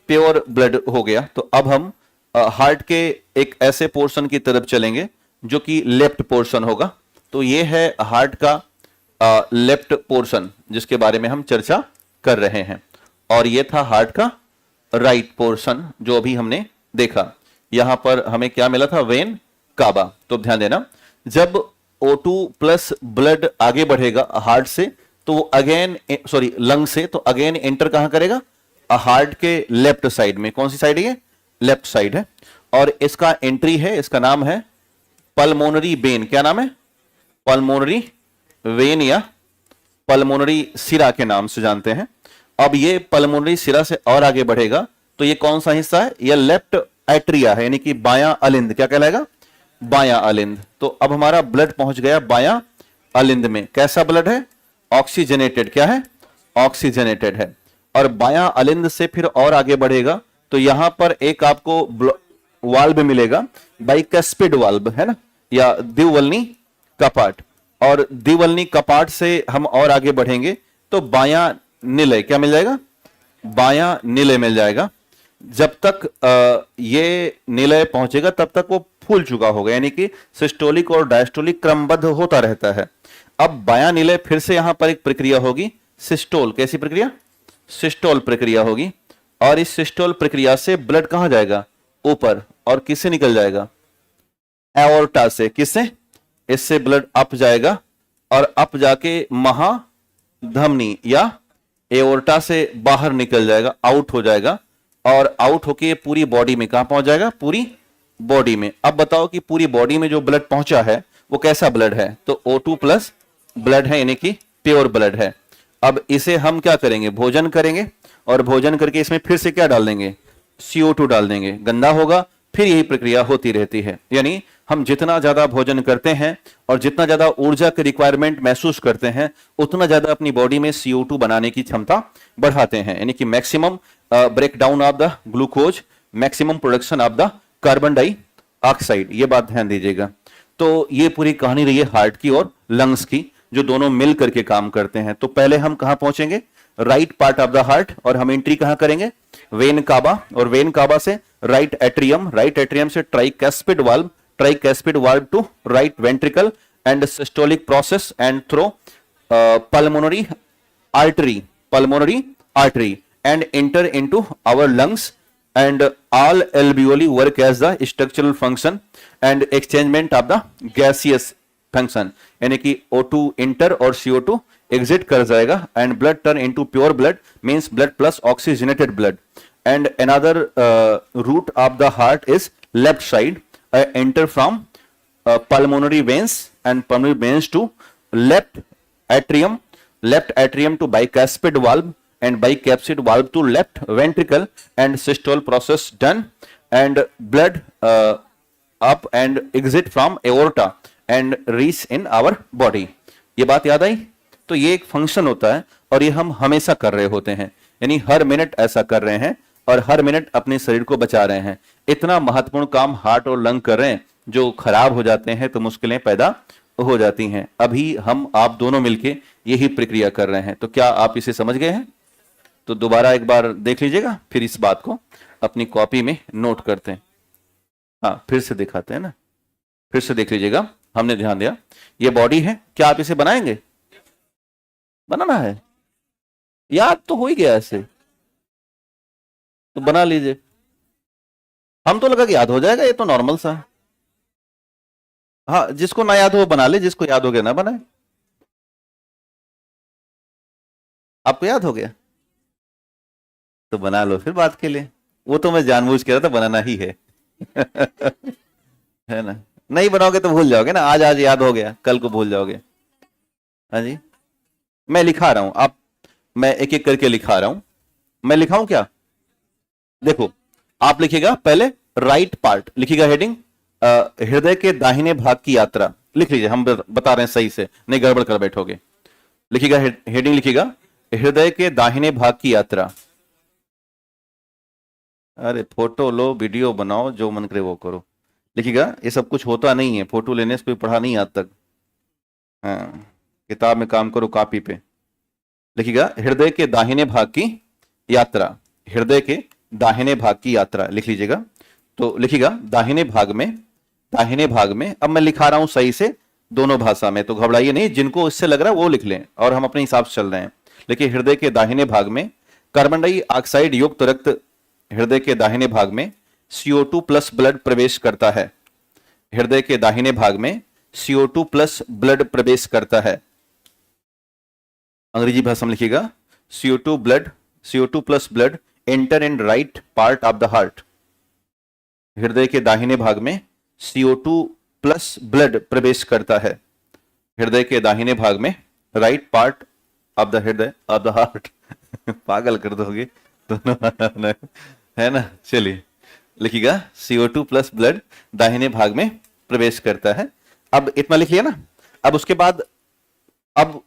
प्योर ब्लड हो गया। तो अब हम हार्ट के एक ऐसे पोर्शन की तरफ चलेंगे जो कि लेफ्ट पोर्शन होगा। तो ये है हार्ट का लेफ्ट पोर्शन जिसके बारे में हम चर्चा कर रहे हैं। और ये था हार्ट का राइट पोर्शन जो अभी हमने देखा। यहां पर हमें क्या मिला था, वेन काबा। तो ध्यान देना, जब O2 प्लस ब्लड आगे बढ़ेगा हार्ट से तो वो अगेन लंग से, तो अगेन एंटर कहां करेगा, हार्ट के लेफ्ट साइड में। कौन सी साइड है ये, लेफ्ट साइड है। और इसका एंट्री है, इसका नाम है पल्मोनरी वेन। क्या नाम है, पल्मोनरी वेन या पल्मोनरी सिरा के नाम से जानते हैं। अब ये पल्मोनरी सिरा से और आगे बढ़ेगा तो ये कौन सा हिस्सा है, ये लेफ्ट एट्रिया है, यानी कि बायां अलिंद। क्या कहलाएगा, बायां अलिंद। तो अब हमारा ब्लड पहुंच गया बायां अलिंद में। कैसा ब्लड है, ऑक्सीजनेटेड। क्या है, ऑक्सीजनेटेड है। और बायां अलिंद से फिर और आगे बढ़ेगा तो यहां पर एक आपको वाल्व मिलेगा, बाइकस्पिड वाल्व, है ना, या द्विवल्नी कपाट। और द्विवल्नी कपाट से हम और आगे बढ़ेंगे तो बायां निलय क्या मिल जाएगा, बायां निलय मिल जाएगा। जब तक ये निलय पहुंचेगा तब तक वो फूल चुका होगा, यानी कि सिस्टोलिक और डायस्टोलिक क्रमबद्ध होता रहता है। अब बायां निलय फिर से यहां पर एक प्रक्रिया होगी, सिस्टोल। कैसी प्रक्रिया, सिस्टोल प्रक्रिया होगी, और इस सिस्टोल प्रक्रिया से ब्लड कहां जाएगा? ऊपर, और किससे निकल जाएगा? एओर्टा से। किससे? इससे ब्लड अप जाएगा, और अप जाके महाधमनी या एओर्टा से बाहर निकल जाएगा, आउट हो जाएगा, और आउट होके पूरी बॉडी में कहां पहुंच जाएगा? पूरी बॉडी में। अब बताओ कि पूरी बॉडी में जो ब्लड पहुंचा है वो कैसा ब्लड है? तो O2 प्लस ब्लड है, यानी कि प्योर ब्लड है। अब इसे हम क्या करेंगे? भोजन करेंगे, और भोजन करके इसमें फिर से क्या डाल देंगे? CO2 डाल देंगे, गंदा होगा, फिर यही प्रक्रिया होती रहती है। यानी हम जितना ज्यादा भोजन करते हैं और जितना ज्यादा ऊर्जा की रिक्वायरमेंट महसूस करते हैं, उतना ज्यादा अपनी बॉडी में CO2 बनाने की क्षमता बढ़ाते हैं, यानी कि maximum break down of the glucose, maximum production of the carbon dioxide. ये बात ध्यान दीजिएगा। तो ये पूरी कहानी रही है हार्ट की और लंग्स की, जो दोनों मिल करके काम करते हैं। तो पहले हम कहां पहुंचेंगे? Right part of the heart, और हम एंट्री कहां करेंगे? वेन काबा, और वेन काबा से राइट एट्रियम, राइट एट्रियम से tricuspid valve, tricuspid valve to right ventricle and systolic process and through pulmonary artery and enter into our lungs, and all alveoli work as the structural function and exchangement of the gaseous function, यानी कि O2 enter और CO2 exit कर जाएगा, and blood turn into pure blood, means blood plus oxygenated blood. And another route of the heart is left side, enter from pulmonary veins and pulmonary veins to left atrium to bicuspid valve, and bicuspid valve to left ventricle, and systole process done, and blood up and exit from aorta and reach in our body. ये बात याद आई? तो ये एक function होता है, और ये हम हमेशा कर रहे होते हैं, यानी हर मिनट ऐसा कर रहे हैं, और हर मिनट अपने शरीर को बचा रहे हैं। इतना महत्वपूर्ण काम हार्ट और लंग कर रहे हैं, जो खराब हो जाते हैं तो मुश्किलें पैदा हो जाती हैं। अभी हम आप दोनों मिलके यही प्रक्रिया कर रहे हैं। तो क्या आप इसे समझ गए हैं? तो दोबारा एक बार देख लीजिएगा, फिर इस बात को अपनी कॉपी में नोट करते हैं। हाँ, फिर से दिखाते हैं ना, फिर से देख लीजिएगा। हमने ध्यान दिया, ये बॉडी है। क्या आप इसे बनाएंगे? बनाना है? याद तो हो ही गया ऐसे, तो बना लीजिए। हम तो लगा कि याद हो जाएगा, ये तो नॉर्मल सा है। हाँ, जिसको ना याद हो वो बना ले, जिसको याद हो गया ना बनाए। आपको याद हो गया तो बना लो फिर बात के लिए। वो तो मैं जानबूझ के रहा था, बनाना ही है है ना? नहीं बनाओगे तो भूल जाओगे ना। आज आज याद हो गया, कल को भूल जाओगे। हाँ जी, मैं लिखा रहा हूं, मैं एक एक करके लिखा रहा हूं। मैं लिखाऊं क्या? देखो, आप लिखिएगा पहले राइट पार्ट, लिखिएगा हेडिंग हृदय के दाहिने भाग की यात्रा। लिख लीजिए, हम बता रहे हैं सही से, नहीं गड़बड़ कर बैठोगे। लिखिएगा हेडिंग, लिखिएगा हृदय के दाहिने भाग की यात्रा। अरे फोटो लो, वीडियो बनाओ, जो मन करे वो करो। लिखिएगा, ये सब कुछ होता नहीं है, फोटो लेने से कोई पढ़ा नहीं आज तक। हाँ, किताब में काम करो, कॉपी पे। लिखिएगा हृदय के दाहिने भाग की यात्रा, हृदय के दाहिने भाग की यात्रा लिख लीजिएगा। तो लिखिएगा दाहिने भाग में। अब मैं लिखा रहा हूं सही से दोनों भाषा में, तो घबराइए नहीं। जिनको इससे लग रहा है वो लिख लें, और हम अपने हिसाब से चल रहे हैं। देखिए, हृदय के दाहिने भाग में कार्बन डाइऑक्साइड युक्त रक्त, हृदय के दाहिने भाग में CO2 प्लस ब्लड प्रवेश करता है। हृदय के दाहिने भाग में CO2 प्लस ब्लड प्रवेश करता है। अंग्रेजी भाषा में लिखिएगा CO2 plus blood enter in right part of the heart. हृदय के दाहिने भाग में CO2 प्लस ब्लड प्रवेश करता है। हृदय के दाहिने भाग में राइट पार्ट ऑफ द हृदय ऑफ द हार्ट पागल कर दोगे दोनों है ना? चलिए लिखिएगा CO2 प्लस ब्लड दाहिने भाग में प्रवेश करता है। अब इतना लिखिए ना। अब उसके बाद अब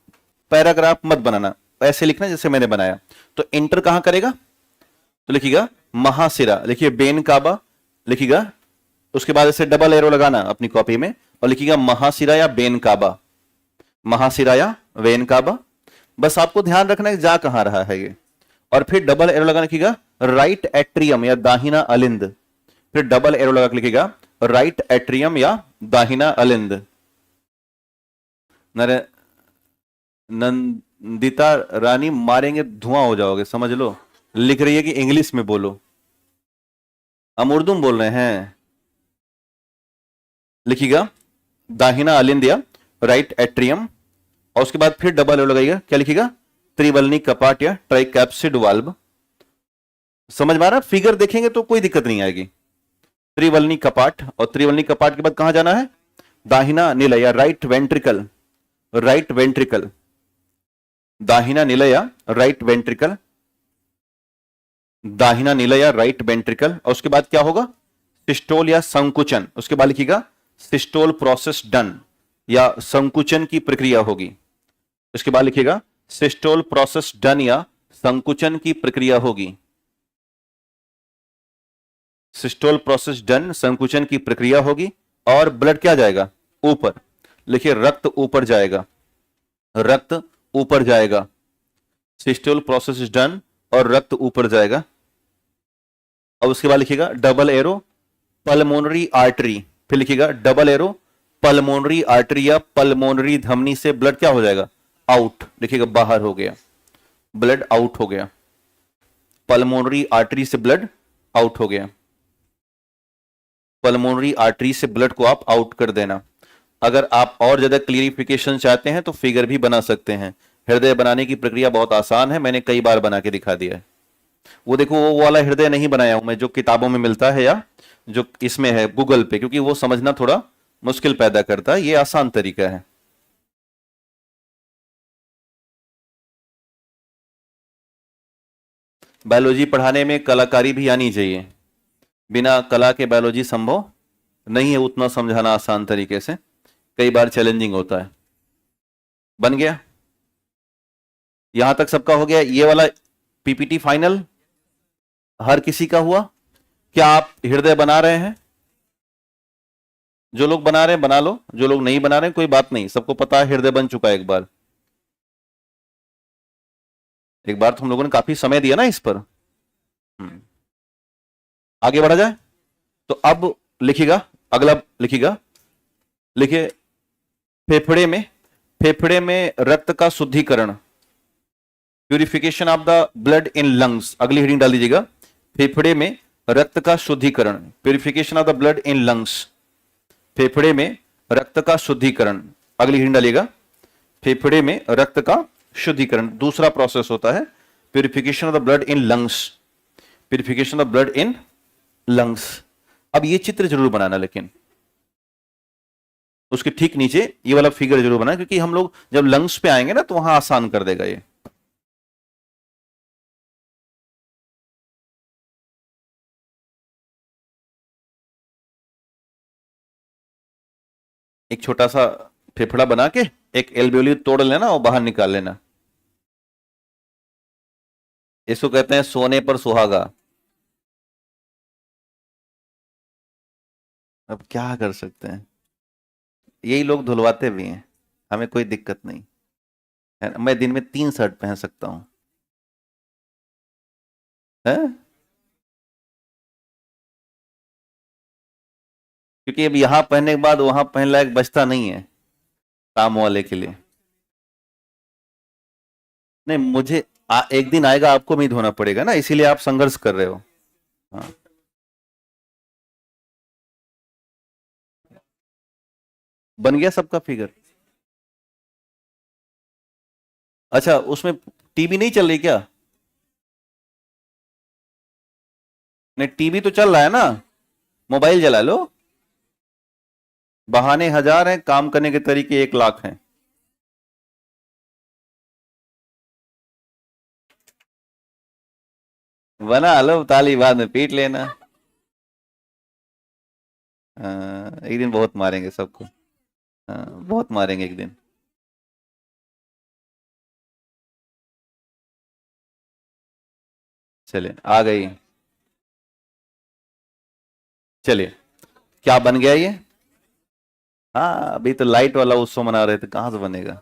पैराग्राफ मत बनाना, ऐसे लिखना जैसे मैंने बनाया। तो एंटर कहां करेगा? तो लिखिएगा महाशिरा, लिखिए बेन काबा लिखिएगा। उसके बाद ऐसे डबल एरो लगाना अपनी कॉपी में और लिखिएगा महाशिरा या बेन काबा, महाशिरा या वेन काबा। बस आपको ध्यान रखना है जा कहां रहा है ये। और फिर डबल एरो लगा लिखिएगा राइट एट्रियम या दाहिना अलिंद। फिर डबल एरो लगा लिखिएगा राइट एट्रियम या दाहिना अलिंद। दीता रानी मारेंगे धुआं हो जाओगे, समझ लो। लिख रही है कि इंग्लिश में बोलो, हम उर्दू में बोल रहे हैं। लिखिएगा दाहिना अलिंदिया, राइट एट्रियम, और उसके बाद फिर डबल एरो लगाइएगा, क्या लिखिएगा? त्रिवलनी कपाट या ट्राइकैप्सिड वाल्व। समझ में आ रहा? फिगर देखेंगे तो कोई दिक्कत नहीं आएगी। त्रिवलनी कपाट, और त्रिवलनी कपाट के बाद कहां जाना है? दाहिना निलय या राइट वेंट्रिकल, राइट वेंट्रिकल, दाहिना निलय या राइट वेंट्रिकल, दाहिना निलय या राइट वेंट्रिकल। और उसके बाद क्या होगा? सिस्टोल या संकुचन। उसके बाद लिखिएगा सिस्टोल प्रोसेस डन, या संकुचन की प्रक्रिया होगी। इसके बाद लिखिएगा सिस्टोल प्रोसेस डन या संकुचन की प्रक्रिया होगी। सिस्टोल प्रोसेस डन, संकुचन की प्रक्रिया होगी। और ब्लड क्या जाएगा? ऊपर। लिखिए रक्त ऊपर जाएगा, रक्त ऊपर जाएगा। सिस्टोल प्रोसेस डन और रक्त ऊपर जाएगा। अब उसके बाद लिखिएगा डबल एरो पल्मोनरी आर्टरी, फिर लिखिएगा डबल एरो पल्मोनरी आर्टरी या पल्मोनरी धमनी से ब्लड क्या हो जाएगा? आउट। लिखिएगा बाहर हो गया, ब्लड आउट हो गया। पल्मोनरी आर्टरी से ब्लड आउट हो गया। पल्मोनरी आर्टरी से ब्लड को आप आउट कर देना। अगर आप और ज्यादा क्लियरिफिकेशन चाहते हैं तो फिगर भी बना सकते हैं। हृदय बनाने की प्रक्रिया बहुत आसान है, मैंने कई बार बना के दिखा दिया है। वो देखो, वो वाला हृदय नहीं बनाया हूं मैं जो किताबों में मिलता है या जो इसमें है गूगल पे, क्योंकि वो समझना थोड़ा मुश्किल पैदा करता है। ये आसान तरीका है। बायोलॉजी पढ़ाने में कलाकारी भी आनी चाहिए, बिना कला के बायोलॉजी संभव नहीं है उतना समझाना आसान तरीके से, कई बार चैलेंजिंग होता है। बन गया? यहां तक सबका हो गया? ये वाला पीपीटी फाइनल हर किसी का हुआ? क्या आप हृदय बना रहे हैं? जो लोग बना रहे हैं बना लो, जो लोग नहीं बना रहे हैं कोई बात नहीं, सबको पता है हृदय बन चुका है एक बार। एक बार तो हम लोगों ने काफी समय दिया ना इस पर। आगे बढ़ा जाए तो अब लिखिएगा, अगला लिखिएगा, लिखिए फेफड़े में, फेफड़े में रक्त का शुद्धिकरण, purification of the blood in lungs. अगली हेडिंग डाल दीजिएगा फेफड़े में रक्त का शुद्धिकरण, purification of the blood in lungs. फेफड़े में रक्त का शुद्धिकरण, अगली हेडिंग डालिएगा फेफड़े में रक्त का शुद्धिकरण। दूसरा प्रोसेस होता है purification of the blood in lungs, purification of blood in lungs. अब ये चित्र जरूर बनाना, लेकिन उसके ठीक नीचे ये वाला फिगर जरूर बनाना, क्योंकि हम लोग जब लंग्स पे आएंगे ना तो वहां आसान कर देगा ये। एक छोटा सा फेफड़ा बना के एक एल्वेओली तोड़ लेना और बाहर निकाल लेना। इसको कहते हैं सोने पर सुहागा। अब क्या कर सकते हैं, यही लोग धुलवाते भी हैं, हमें कोई दिक्कत नहीं है ना? मैं दिन में 3 शर्ट पहन सकता हूं है? क्योंकि अब यहां पहनने के बाद वहां पहन लायक बचता नहीं है काम वाले के लिए। नहीं, मुझे एक दिन आएगा आपको भी धोना पड़ेगा ना, इसीलिए आप संघर्ष कर रहे हो। हाँ। बन गया सबका फिगर? अच्छा, उसमें टीवी नहीं चल रही क्या? नहीं, टीवी तो चल रहा है ना, मोबाइल जला लो। बहाने हजार हैं, काम करने के तरीके 1 लाख हैं। बना लो, ताली बाद में पीट लेना। एक दिन बहुत मारेंगे सबको। बहुत मारेंगे एक दिन। चलिए आ गई। चलिए, क्या बन गया ये? हाँ, अभी तो लाइट वाला उत्सव मना रहे थे, कहां से बनेगा?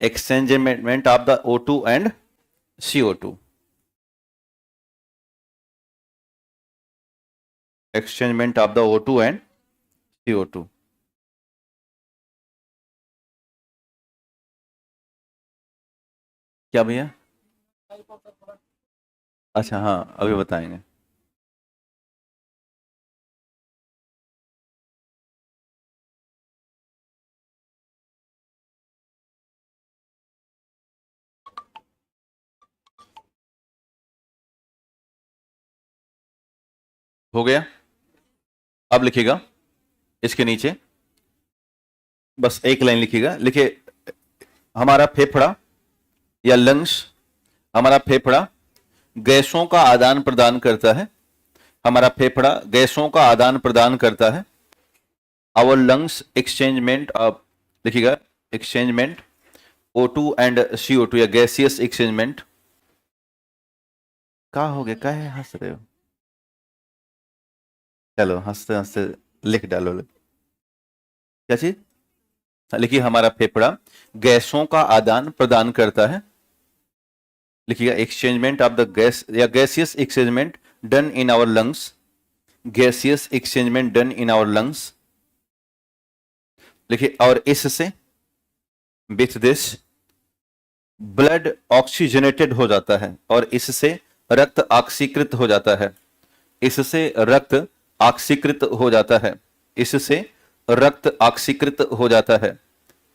Exchangement of the O2 and CO2, exchangement of the O2 and CO2। क्या भैया? अच्छा हाँ, अभी बताएंगे। हो गया। अब लिखिएगा इसके नीचे, बस एक लाइन लिखिएगा। लिखिए, हमारा फेफड़ा या लंग्स, हमारा फेफड़ा गैसों का आदान प्रदान करता है। हमारा फेफड़ा गैसों का आदान प्रदान करता है। आवर लंग्स एक्सचेंजमेंट ऑफ, लिखिएगा एक्सचेंजमेंट O2 एंड CO2 या गैसियस एक्सचेंजमेंट। क्या हो गया, क्या है, हंस रहे हो? चलो हंसते हंसते लिख डालो। क्या चीज? लिखिए, हमारा फेफड़ा गैसों का आदान प्रदान करता है। लिखिएगा एक्सचेंजमेंट ऑफ द गैस या gaseous exchangement done in our lungs, gaseous exchangement done in our lungs. लिखिए, और इससे, विथ दिस, ब्लड ऑक्सीजनेटेड हो जाता है, और इससे रक्त ऑक्सीकृत हो जाता है। इससे रक्त ऑक्सीकृत हो जाता है। इससे रक्त ऑक्सीकृत हो जाता है।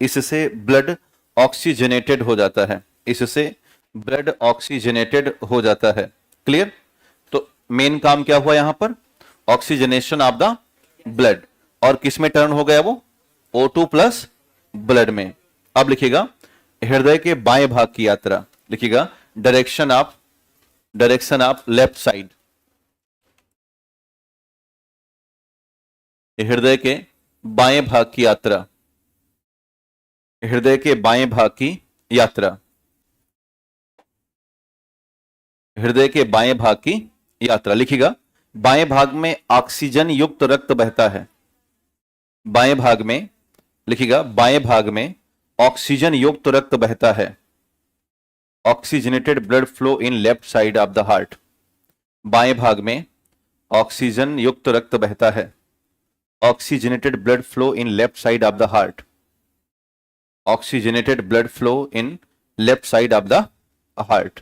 इससे ब्लड ऑक्सीजनेटेड हो जाता है। इससे ब्लड ऑक्सीजनेटेड हो जाता है। क्लियर? तो मेन काम क्या हुआ यहां पर? Oxygenation of the blood. और किस में टर्न हो गया वो? O2 प्लस ब्लड में। अब लिखिएगा हृदय के बाएं भाग की यात्रा। लिखिएगा डायरेक्शन ऑफ लेफ्ट साइड। हृदय के बाएं भाग की यात्रा। हृदय के बाएं भाग की यात्रा। हृदय के बाएं भाग की यात्रा। लिखिएगा बाएं भाग में ऑक्सीजन युक्त रक्त बहता है। बाएं भाग में, लिखिएगा बाएं भाग में ऑक्सीजन युक्त रक्त बहता है। Oxygenated blood flow in left side of the heart. बाएं भाग में ऑक्सीजन युक्त रक्त बहता है। Oxygenated blood flow in left side of the heart. Oxygenated blood flow in left side of the heart.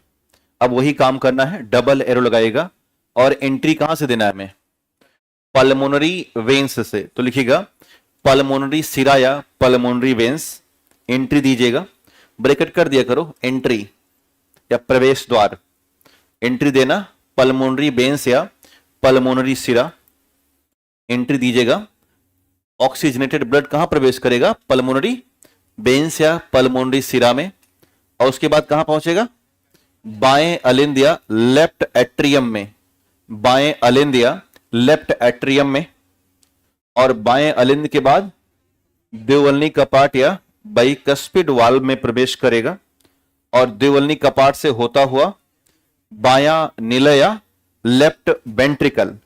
अब वही काम करना है, डबल एरो लगाएगा। और एंट्री कहां से देना है हमें? पल्मोनरी वेन्स से। तो लिखिएगा पल्मोनरी सिरा या पल्मोनरी वेन्स। एंट्री दीजिएगा, ब्रैकेट कर दिया करो, एंट्री या प्रवेश द्वार। एंट्री देना पल्मोनरी वेन्स या पल्मोनरी सिरा। एंट्री दीजिएगा। ऑक्सीजनेटेड ब्लड कहां प्रवेश करेगा? पल्मोनरी वेन्स या पल्मोनरी सिरा में। और उसके बाद कहां पहुंचेगा? बाएं अलिंद या लेफ्ट एट्रियम में। बाएं अलिंद या लेफ्ट एट्रियम में। और बाएं अलिंद के बाद द्विवल्नी कपाट या बाइकस्पिड वाल्व में प्रवेश करेगा। और द्विवल्नी कपाट से होता हुआ बायां निलय या लेफ्ट वेंट्रिकल।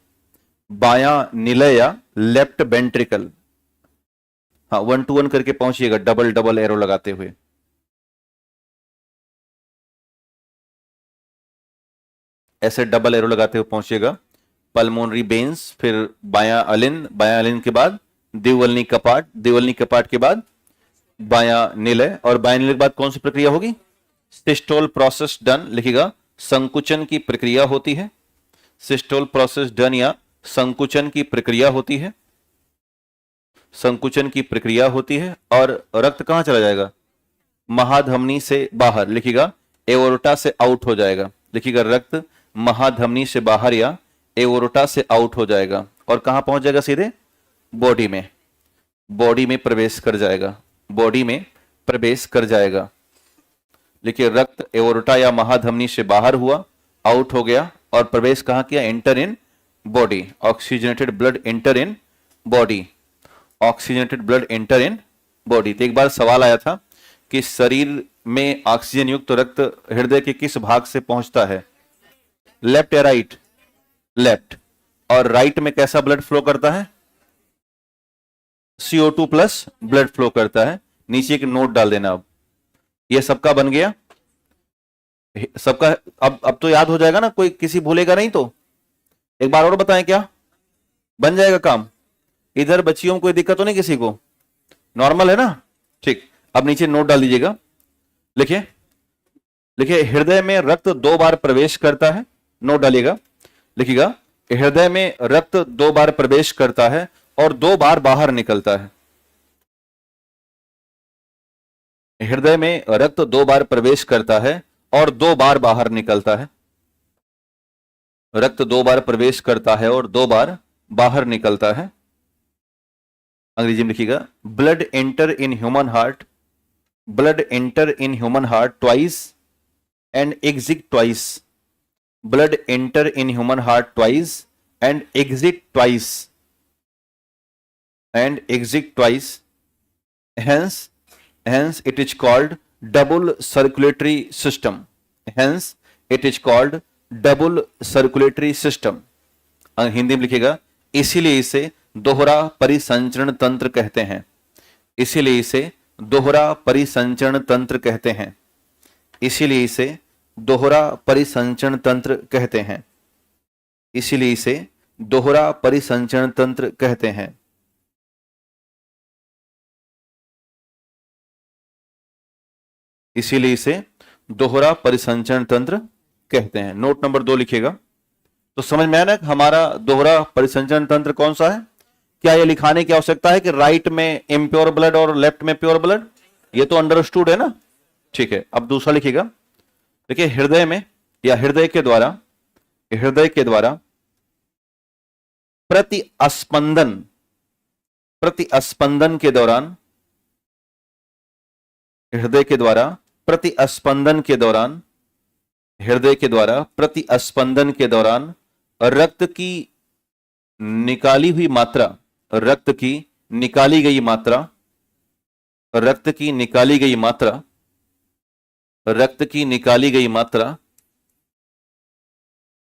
बायां निलय या लेफ्ट वेंट्रिकल। हाँ, 1 to 1 करके पहुंचिएगा, डबल डबल एरो लगाते हुए। ऐसे डबल एरो लगाते हुए पहुंचिएगा। पल्मोनरी वेन्स, फिर बायां अलिंद, बायां अलिंद के बाद द्विवल्नी कपाट, द्विवल्नी कपाट के बाद बायां निलय। और बायां निलय के बाद कौन सी प्रक्रिया होगी? Systole process done. लिखिएगा संकुचन की प्रक्रिया होती है। सिस्टोल प्रोसेस डन या संकुचन की प्रक्रिया होती है। संकुचन की प्रक्रिया होती है। और रक्त कहां चला जाएगा? महाधमनी से बाहर। लिखिएगा एओर्टा से आउट हो जाएगा। लिखिएगा रक्त महाधमनी से बाहर या एओर्टा से आउट हो जाएगा। और कहां पहुंच जाएगा? सीधे बॉडी में। बॉडी में प्रवेश कर जाएगा। बॉडी में प्रवेश कर जाएगा। लिखिए रक्त एओर्टा या महाधमनी से बाहर हुआ, आउट हो गया, और प्रवेश कहां किया? Enter in body. Oxygenated blood enter in body. Oxygenated blood enter in body. तो एक बार सवाल आया था कि शरीर में ऑक्सीजन युक्त रक्त हृदय के किस भाग से पहुंचता है? लेफ्ट या राइट? लेफ्ट। और राइट में कैसा ब्लड फ्लो करता है? CO2 प्लस ब्लड फ्लो करता है। नीचे एक नोट डाल देना। अब ये सबका बन गया, सबका। अब तो याद हो जाएगा ना, कोई किसी भूलेगा नहीं तो। एक बार और बताएं, क्या बन जाएगा काम? इधर बच्चियों को कोई दिक्कत तो नहीं किसी को? नॉर्मल है ना? ठीक। अब नीचे नोट डाल दीजिएगा। लिखिए देखिए, हृदय में रक्त 2 बार प्रवेश करता है, नोट डालिएगा, लिखिएगा, हृदय में रक्त 2 बार प्रवेश करता है और 2 बार बाहर निकलता है। हृदय में रक्त 2 बार प्रवेश करता है और 2 बार बाहर निकलता है। रक्त 2 बार प्रवेश करता है और 2 बार बाहर निकलता है। अंग्रेजी में लिखिएगा, blood enter in human heart, blood enter in human heart twice and exit twice, blood enter in human heart twice and exit twice, and exit twice, hence it is called double circulatory system, hence it is called double circulatory system। Hindi में लिखिएगा, इसीलिए इसे दोहरा परिसंचरण तंत्र कहते हैं, इसीलिए इसे दोहरा परिसंचरण तंत्र कहते हैं, इसीलिए इसे दोहरा परिसंचरण तंत्र कहते हैं, इसीलिए इसे दोहरा परिसंचरण तंत्र कहते हैं। इसीलिए इसे दोहरा परिसंचरण तंत्र कहते हैं। नोट नंबर 2 लिखिएगा। तो समझ में आया ना हमारा दोहरा परिसंचरण तंत्र कौन सा है? क्या यह लिखाने की आवश्यकता है कि राइट में इम्प्योर ब्लड और लेफ्ट में प्योर ब्लड? ये तो अंडरस्टूड है ना, ठीक है। अब दूसरा लिखिएगा, देखिए, हृदय में या हृदय के द्वारा प्रतिस्पंदन के दौरान, हृदय के द्वारा प्रतिस्पंदन के दौरान, हृदय के द्वारा प्रतिस्पंदन के दौरान रक्त की निकाली हुई मात्रा, रक्त की निकाली गई मात्रा, रक्त की निकाली गई मात्रा, रक्त की निकाली गई मात्रा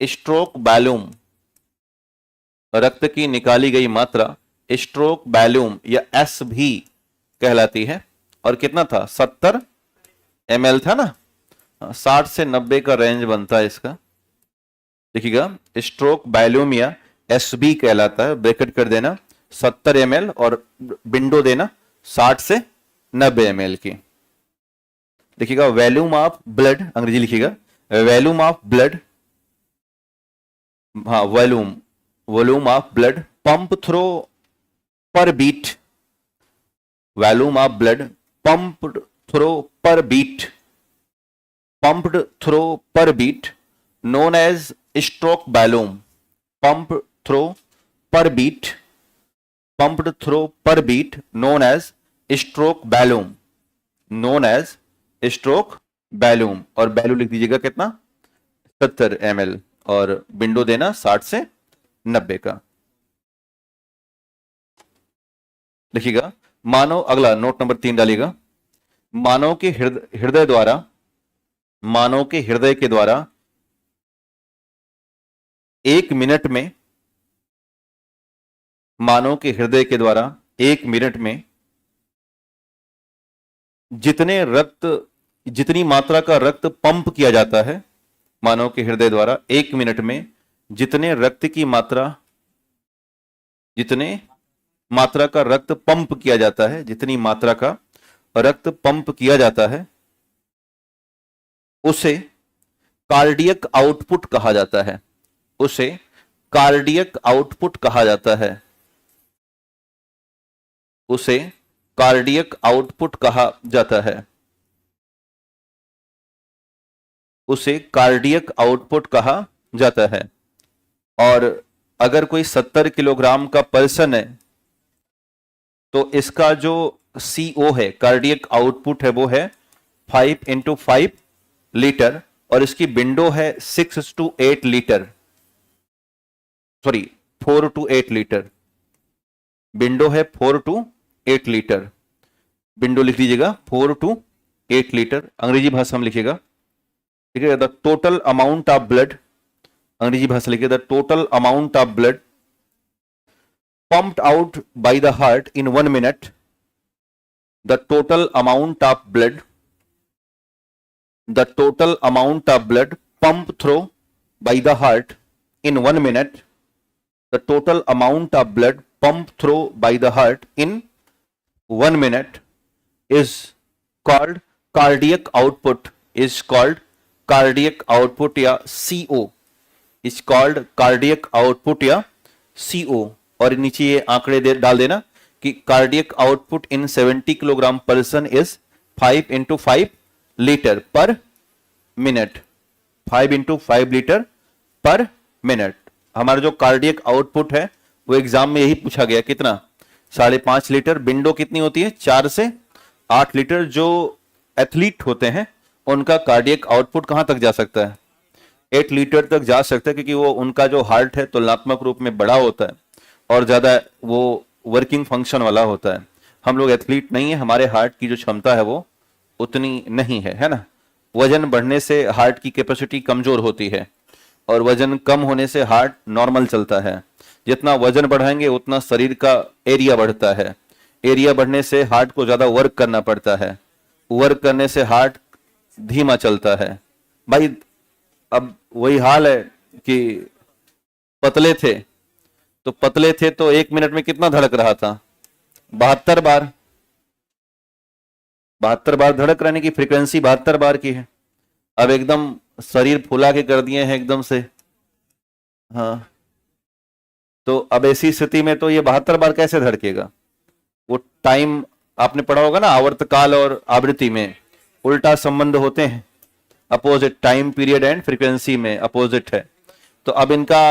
स्ट्रोक वॉल्यूम, रक्त की निकाली गई मात्रा स्ट्रोक वॉल्यूम या एस भी कहलाती है। और कितना था? 70 ml था ना, 60 से 90 का रेंज बनता है इसका। देखिएगा, स्ट्रोक वॉल्यूम या एसबी कहलाता है, ब्रैकेट कर देना 70 ml और विंडो देना 60 से 90 ml की। देखिएगा, वॉल्यूम ऑफ ब्लड, अंग्रेजी लिखिएगा, वॉल्यूम ऑफ ब्लड, हाँ volume of blood pump through per beat, volume of blood pumped through per beat, pumped through per beat known as stroke volume, pumped through per beat, pumped through per beat known as stroke volume, known as stroke volume। और value लिख दीजिएगा कितना? 70 ml और window देना 60 से 90 का। लिखिएगा, मानव, अगला नोट नंबर 3 डालिएगा, मानव के हृदय द्वारा, मानव के हृदय के द्वारा 1 मिनट में, मानव के हृदय के द्वारा 1 मिनट में जितनी मात्रा का रक्त पंप किया जाता है, मानव के हृदय द्वारा 1 मिनट में जितने मात्रा का रक्त पंप किया जाता है, जितनी मात्रा का रक्त पंप किया जाता है, उसे कार्डियक आउटपुट कहा जाता है, उसे कार्डियक आउटपुट कहा जाता है, उसे कार्डियक आउटपुट कहा जाता है, उसे कार्डियक आउटपुट कहा जाता है। और अगर कोई 70 किलोग्राम का पर्सन है तो इसका जो CO है, कार्डियक आउटपुट है, वो है 5 × 5 लीटर और इसकी विंडो है 6 to 8 litre, sorry 4 to 8 litre, window है 4 to 8 लीटर, विंडो लिख लीजिएगा 4 to 8 लीटर। अंग्रेजी भाषा में लिखिएगा, ठीक है, the total amount of blood, अंग्रेजी भाषा लिखिए, the total amount of blood pumped out by the heart in 1 minute, the total amount of blood, the total amount of blood pumped through by the heart in 1 minute, the total amount of blood pumped through by the heart in 1 minute is called cardiac output, is called cardiac output या CO, is called cardiac output या CO। और नीचे ये आंकड़े डाल देना कि cardiac output in 70 kilogram person is 5 × 5 litre पर मिनट, 5 × 5 लीटर पर मिनट। हमारा जो कार्डियक आउटपुट है वो एग्जाम में यही पूछा गया, कितना, 5.5 लीटर। विंडो कितनी होती है, 4 से 8 लीटर। जो एथलीट होते हैं उनका कार्डियक आउटपुट कहां तक जा सकता है, 8 लीटर तक जा सकता है, क्योंकि वो उनका जो हार्ट है तुलनात्मक रूप में बड़ा होता है और ज्यादा वो वर्किंग फंक्शन वाला होता है। हम लोग एथलीट नहीं है, हमारे हार्ट की जो क्षमता है वो उतनी नहीं है ना। वजन बढ़ने से हार्ट की कैपेसिटी कमजोर होती है और वजन कम होने से हार्ट नॉर्मल चलता है। जितना वजन बढ़ाएंगे उतना शरीर का एरिया बढ़ता है, एरिया बढ़ने से हार्ट को ज्यादा वर्क करना पड़ता है, वर्क करने से हार्ट धीमा चलता है। भाई अब वही हाल है कि पतले थे तो 1 मिनट में कितना धड़क रहा था, 72 बार। 72 बार धड़क रहने की फ्रीक्वेंसी 72 बार की है। अब एकदम शरीर फुला के कर दिए हैं एकदम से, हाँ, तो अब ऐसी स्थिति में तो ये 72 बार कैसे धड़केगा। वो टाइम आपने पढ़ा होगा ना, आवर्तकाल और आवृत्ति में उल्टा संबंध होते हैं, opposite, time period and frequency में अपोजिट है। तो अब इनका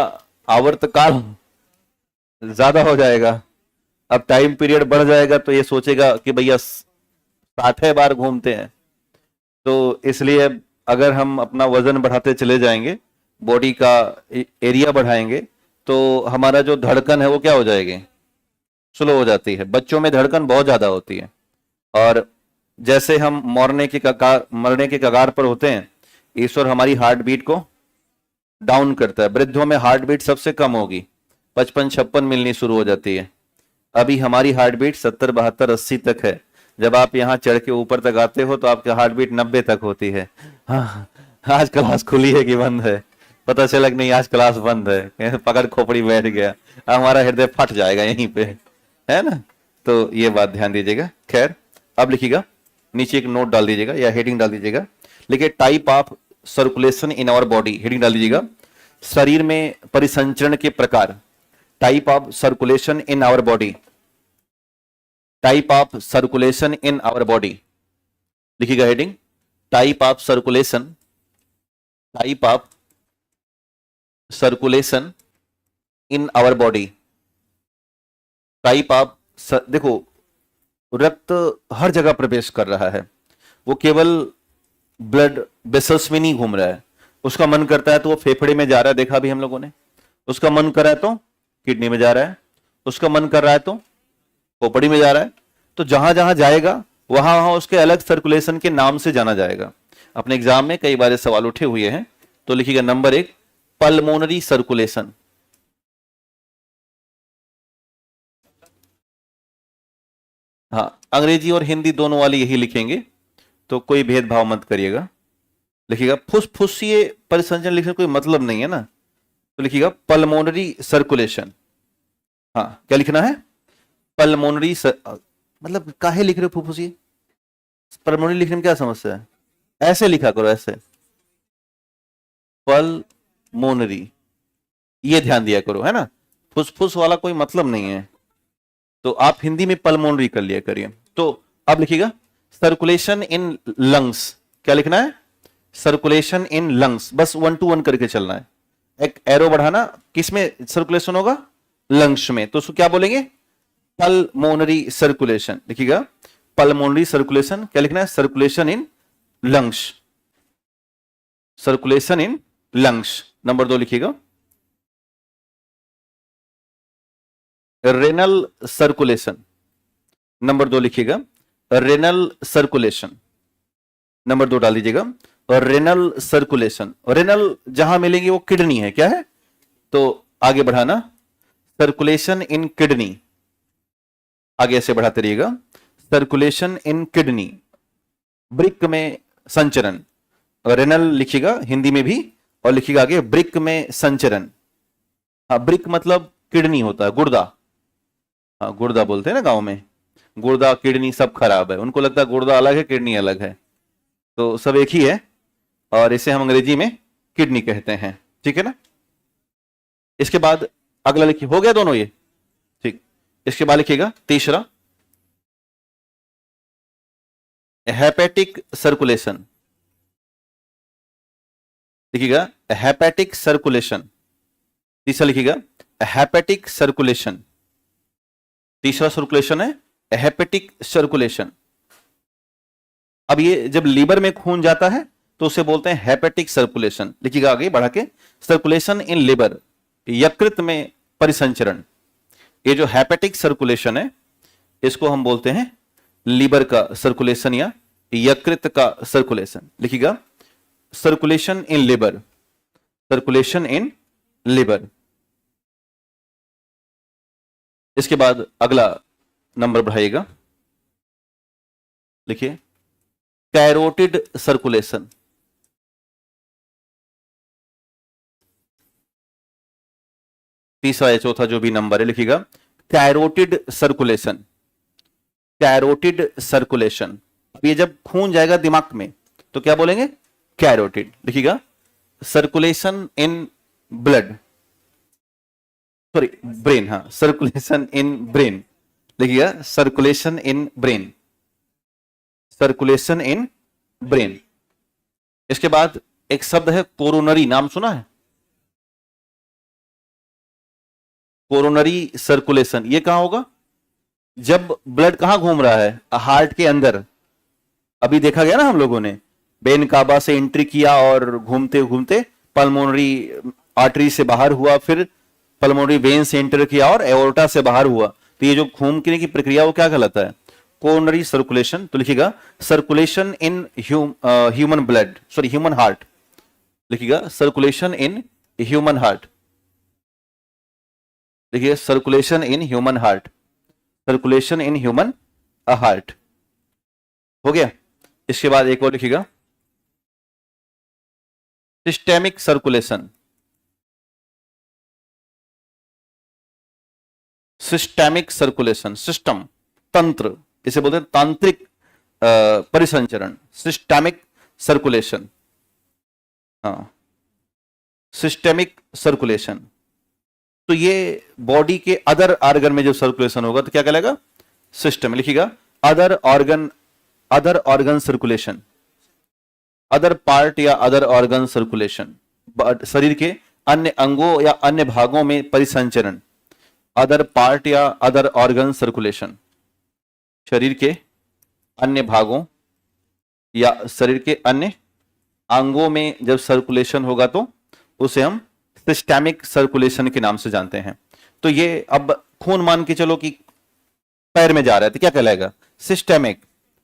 आवर्तकाल ज्यादा हो जाएगा, अब टाइम पीरियड बढ़ जाएगा, तो ये सोचेगा कि भैया 60 बार घूमते हैं। तो इसलिए अगर हम अपना वजन बढ़ाते चले जाएंगे, बॉडी का एरिया बढ़ाएंगे, तो हमारा जो धड़कन है वो क्या हो जाएगी, स्लो हो जाती है। बच्चों में धड़कन बहुत ज्यादा होती है और जैसे हम मरने के कगार पर होते हैं, ईश्वर हमारी हार्ट बीट को डाउन करता है। वृद्धों में हार्ट बीट सबसे कम होगी, 55-56 मिलनी शुरू हो जाती है। अभी हमारी हार्ट बीट 70, 72, 80 तक है। जब आप यहाँ चढ़ के ऊपर तक आते हो तो आपकी हार्ट बीट 90 तक होती है। हाँ, आज क्लास खुली है कि बंद है, पता चला कि नहीं आज क्लास बंद है, पकड़ खोपड़ी बैठ गया, हमारा हृदय फट जाएगा यहीं पे, है ना। तो ये बात ध्यान दीजिएगा। खैर, अब लिखिएगा, नीचे एक नोट डाल दीजिएगा या हेडिंग डाल दीजिएगा, लिखिए type of circulation in our body, heading डाल दीजिएगा, शरीर में परिसंचरण के प्रकार, type of circulation in our body, type of circulation in our body, लिखिएगा heading, type of circulation, type of circulation in our body, type of, देखो रक्त हर जगह प्रवेश कर रहा है, वो केवल ब्लड वेसल्स में नहीं घूम रहा है। उसका मन करता है तो वो फेफड़े में जा रहा है, देखा भी हम लोगों ने, उसका मन कर रहा है तो किडनी में जा रहा है, उसका मन कर रहा है तो खोपड़ी में जा रहा है। तो जहां जहां जाएगा वहां वहां उसके अलग सर्कुलेशन के नाम से जाना जाएगा। अपने एग्जाम में कई बार सवाल उठे हुए हैं, तो लिखिएगा नंबर 1 पल्मोनरी सर्कुलेशन, हाँ अंग्रेजी और हिंदी दोनों वाले यही लिखेंगे, तो कोई भेदभाव मत करिएगा। लिखिएगा फुसफुसीय परिसंचरण लिखने कोई मतलब नहीं है ना, तो लिखिएगा पल्मोनरी सर्कुलेशन। हाँ क्या लिखना है, पल्मोनरी मतलब काहे लिख रहे हो फुसफुसीय, पल्मोनरी लिखने में क्या समस्या है, ऐसे लिखा करो, ऐसे पल्मोनरी, ये ध्यान दिया करो, है ना, फुसफुस वाला कोई मतलब नहीं है, तो आप हिंदी में पल्मोनरी कर लिया करिए। तो अब लिखिएगा सर्कुलेशन इन लंग्स, क्या लिखना है, सर्कुलेशन इन लंग्स, बस 1 to 1 करके चलना है। एक एरो बढ़ाना, किसमें सर्कुलेशन होगा, लंग्स में, तो उसको क्या बोलेंगे, पल्मोनरी सर्कुलेशन। लिखिएगा पल्मोनरी सर्कुलेशन, क्या लिखना है, circulation in lungs, circulation in lungs. Number 2 लिखिएगा रेनल सर्कुलेशन, नंबर 2 लिखिएगा रेनल सर्कुलेशन, नंबर 2 डाल दीजिएगा रेनल सर्कुलेशन। रेनल जहां मिलेंगे वो किडनी है, क्या है, तो आगे बढ़ाना सर्कुलेशन इन किडनी, आगे ऐसे बढ़ाते रहिएगा, सर्कुलेशन इन किडनी, ब्रिक में संचरण, रेनल लिखिएगा हिंदी में भी, और लिखिएगा आगे ब्रिक में संचरण। हाँ ब्रिक मतलब किडनी होता है, गुर्दा, हाँ गुर्दा बोलते हैं ना गांव में, गुर्दा किडनी सब खराब है, उनको लगता है गुर्दा अलग है किडनी अलग है, तो सब एक ही है। और इसे हम अंग्रेजी में किडनी कहते हैं, ठीक है ना। इसके बाद अगला लिखिए, हो गया दोनों ये, ठीक। इसके बाद लिखिएगा तीसरा, हेपेटिक सर्कुलेशन। लिखिएगा हेपेटिक सर्कुलेशन। तीसरा लिखिएगा हेपेटिक सर्कुलेशन। तीसरा सर्कुलेशन है हेपेटिक सर्कुलेशन। अब ये जब लीवर में खून जाता है तो उसे बोलते हैं हेपेटिक सर्कुलेशन। लिखिएगा आगे बढ़ा के, सर्कुलेशन इन लिवर, यकृत में परिसंचरण। ये जो हेपेटिक सर्कुलेशन है इसको हम बोलते हैं लीवर का सर्कुलेशन या यकृत का सर्कुलेशन। लिखिएगा circulation in liver, circulation in liver. इसके बाद अगला नंबर बढ़ाइएगा, लिखिए कैरोटिड सर्कुलेशन। तीसरा या चौथा जो भी नंबर है लिखिएगा कैरोटिड सर्कुलेशन, कैरोटिड सर्कुलेशन। ये जब खून जाएगा दिमाग में तो क्या बोलेंगे, कैरोटिड। लिखिएगा circulation in blood, sorry brain, हाँ सर्कुलेशन इन ब्रेन। लिखिएगा circulation in brain, circulation in brain. इसके बाद एक शब्द है कोरोनरी, नाम सुना है, कोरोनरी सर्कुलेशन। ये कहां होगा, जब ब्लड कहां घूम रहा है, हार्ट के अंदर। अभी देखा गया ना हम लोगों ने, बेन काबा से एंट्री किया और घूमते घूमते पल्मोनरी आर्टरी से बाहर हुआ, फिर पल्मोनरी वेन से एंटर किया और एओर्टा से बाहर हुआ। तो ये जो घूमने की प्रक्रिया वो क्या कहलाता है, कोरोनरी सर्कुलेशन। तो लिखिएगा circulation in human blood, sorry human heart. लिखिएगा सर्कुलेशन इन ह्यूमन हार्ट। देखिए circulation in human heart, circulation in human heart हो गया। इसके बाद एक और लिखिएगा systemic circulation, systemic circulation, system तंत्र, इसे बोलते हैं तांत्रिक परिसंचरण, सिस्टेमिक सर्कुलेशन। हाँ सिस्टेमिक सर्कुलेशन। तो ये बॉडी के अदर ऑर्गन में जब सर्कुलेशन होगा तो क्या कहलाएगा, सिस्टम। लिखिएगा other organ, other organ circulation, other part या अदर ऑर्गन सर्कुलेशन, शरीर के अन्य अंगों या अन्य भागों में परिसंचरण, अदर पार्ट या अदर ऑर्गन सर्कुलेशन। शरीर के अन्य भागों या शरीर के अन्य अंगों में जब सर्कुलेशन होगा तो उसे हम सिस्टेमिक सर्कुलेशन के नाम से जानते हैं। तो ये अब खून मान के चलो कि पैर में जा रहा है तो क्या कहलाएगा, सिस्टेमिक,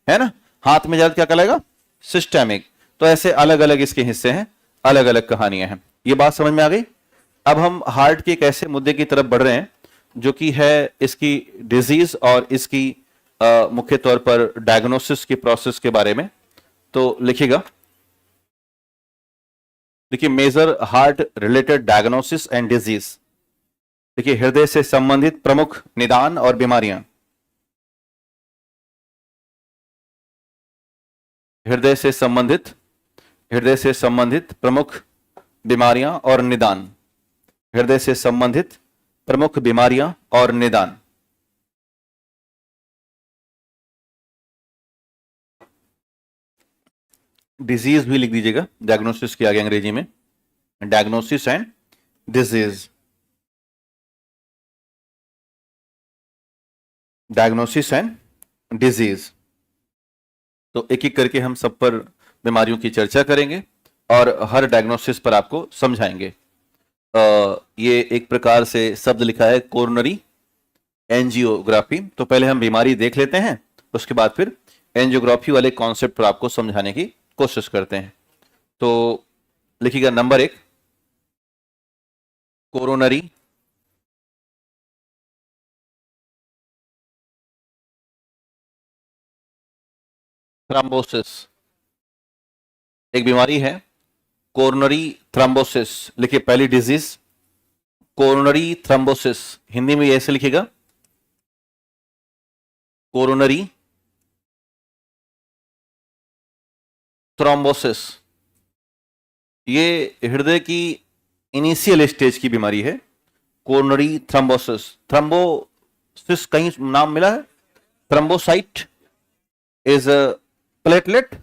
है ना। हाथ में जा रहा है क्या कहलाएगा, सिस्टेमिक। तो ऐसे अलग अलग इसके हिस्से हैं, अलग अलग कहानियां हैं। ये बात समझ में आ गई। अब हम हार्ट के एक ऐसे मुद्दे की तरफ बढ़ रहे हैं जो कि है इसकी डिजीज और इसकी मुख्य तौर पर डायग्नोसिस की प्रोसेस के बारे में। तो लिखिएगा, देखिए major heart related diagnosis and disease. देखिए हृदय से संबंधित प्रमुख निदान और बीमारियां, हृदय से संबंधित प्रमुख बीमारियां और निदान, हृदय से संबंधित प्रमुख बीमारियां और निदान। डिजीज भी लिख दीजिएगा डायग्नोसिस के आगे अंग्रेजी में, diagnosis and disease, diagnosis and disease. तो एक एक करके हम सब पर बीमारियों की चर्चा करेंगे और हर डायग्नोसिस पर आपको समझाएंगे। ये एक प्रकार से शब्द लिखा है कोरोनरी एंजियोग्राफी। तो पहले हम बीमारी देख लेते हैं, उसके बाद फिर एंजियोग्राफी वाले कॉन्सेप्ट पर आपको समझाने की कोशिश करते हैं। तो लिखिएगा नंबर 1, कोरोनरी थ्रोम्बोसिस। एक बीमारी है कोरोनरी थ्रोम्बोसिस। लिखिए पहली डिजीज कोरोनरी थ्रोम्बोसिस, हिंदी में ऐसे लिखिएगा कोरोनरी थ्रोम्बोसिस। ये हृदय की इनिशियल स्टेज की बीमारी है, कोरोनरी थ्रोम्बोसिस। थ्रोम्बोसिस कहीं नाम मिला है? Thrombocyte is a platelet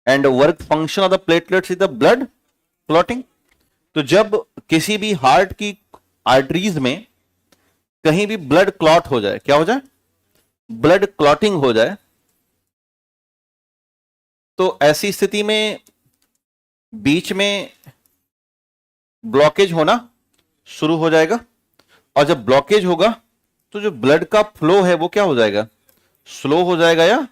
and work function of the platelets is the blood clotting. तो जब किसी भी हार्ट की आर्टरीज में कहीं भी ब्लड क्लॉट हो जाए, क्या हो जाए? ब्लड क्लॉटिंग हो जाए, तो ऐसी स्थिति में बीच में ब्लॉकेज होना शुरू हो जाएगा, और जब ब्लॉकेज होगा तो जो ब्लड का फ्लो है वो क्या हो जाएगा? स्लो हो जाएगा, या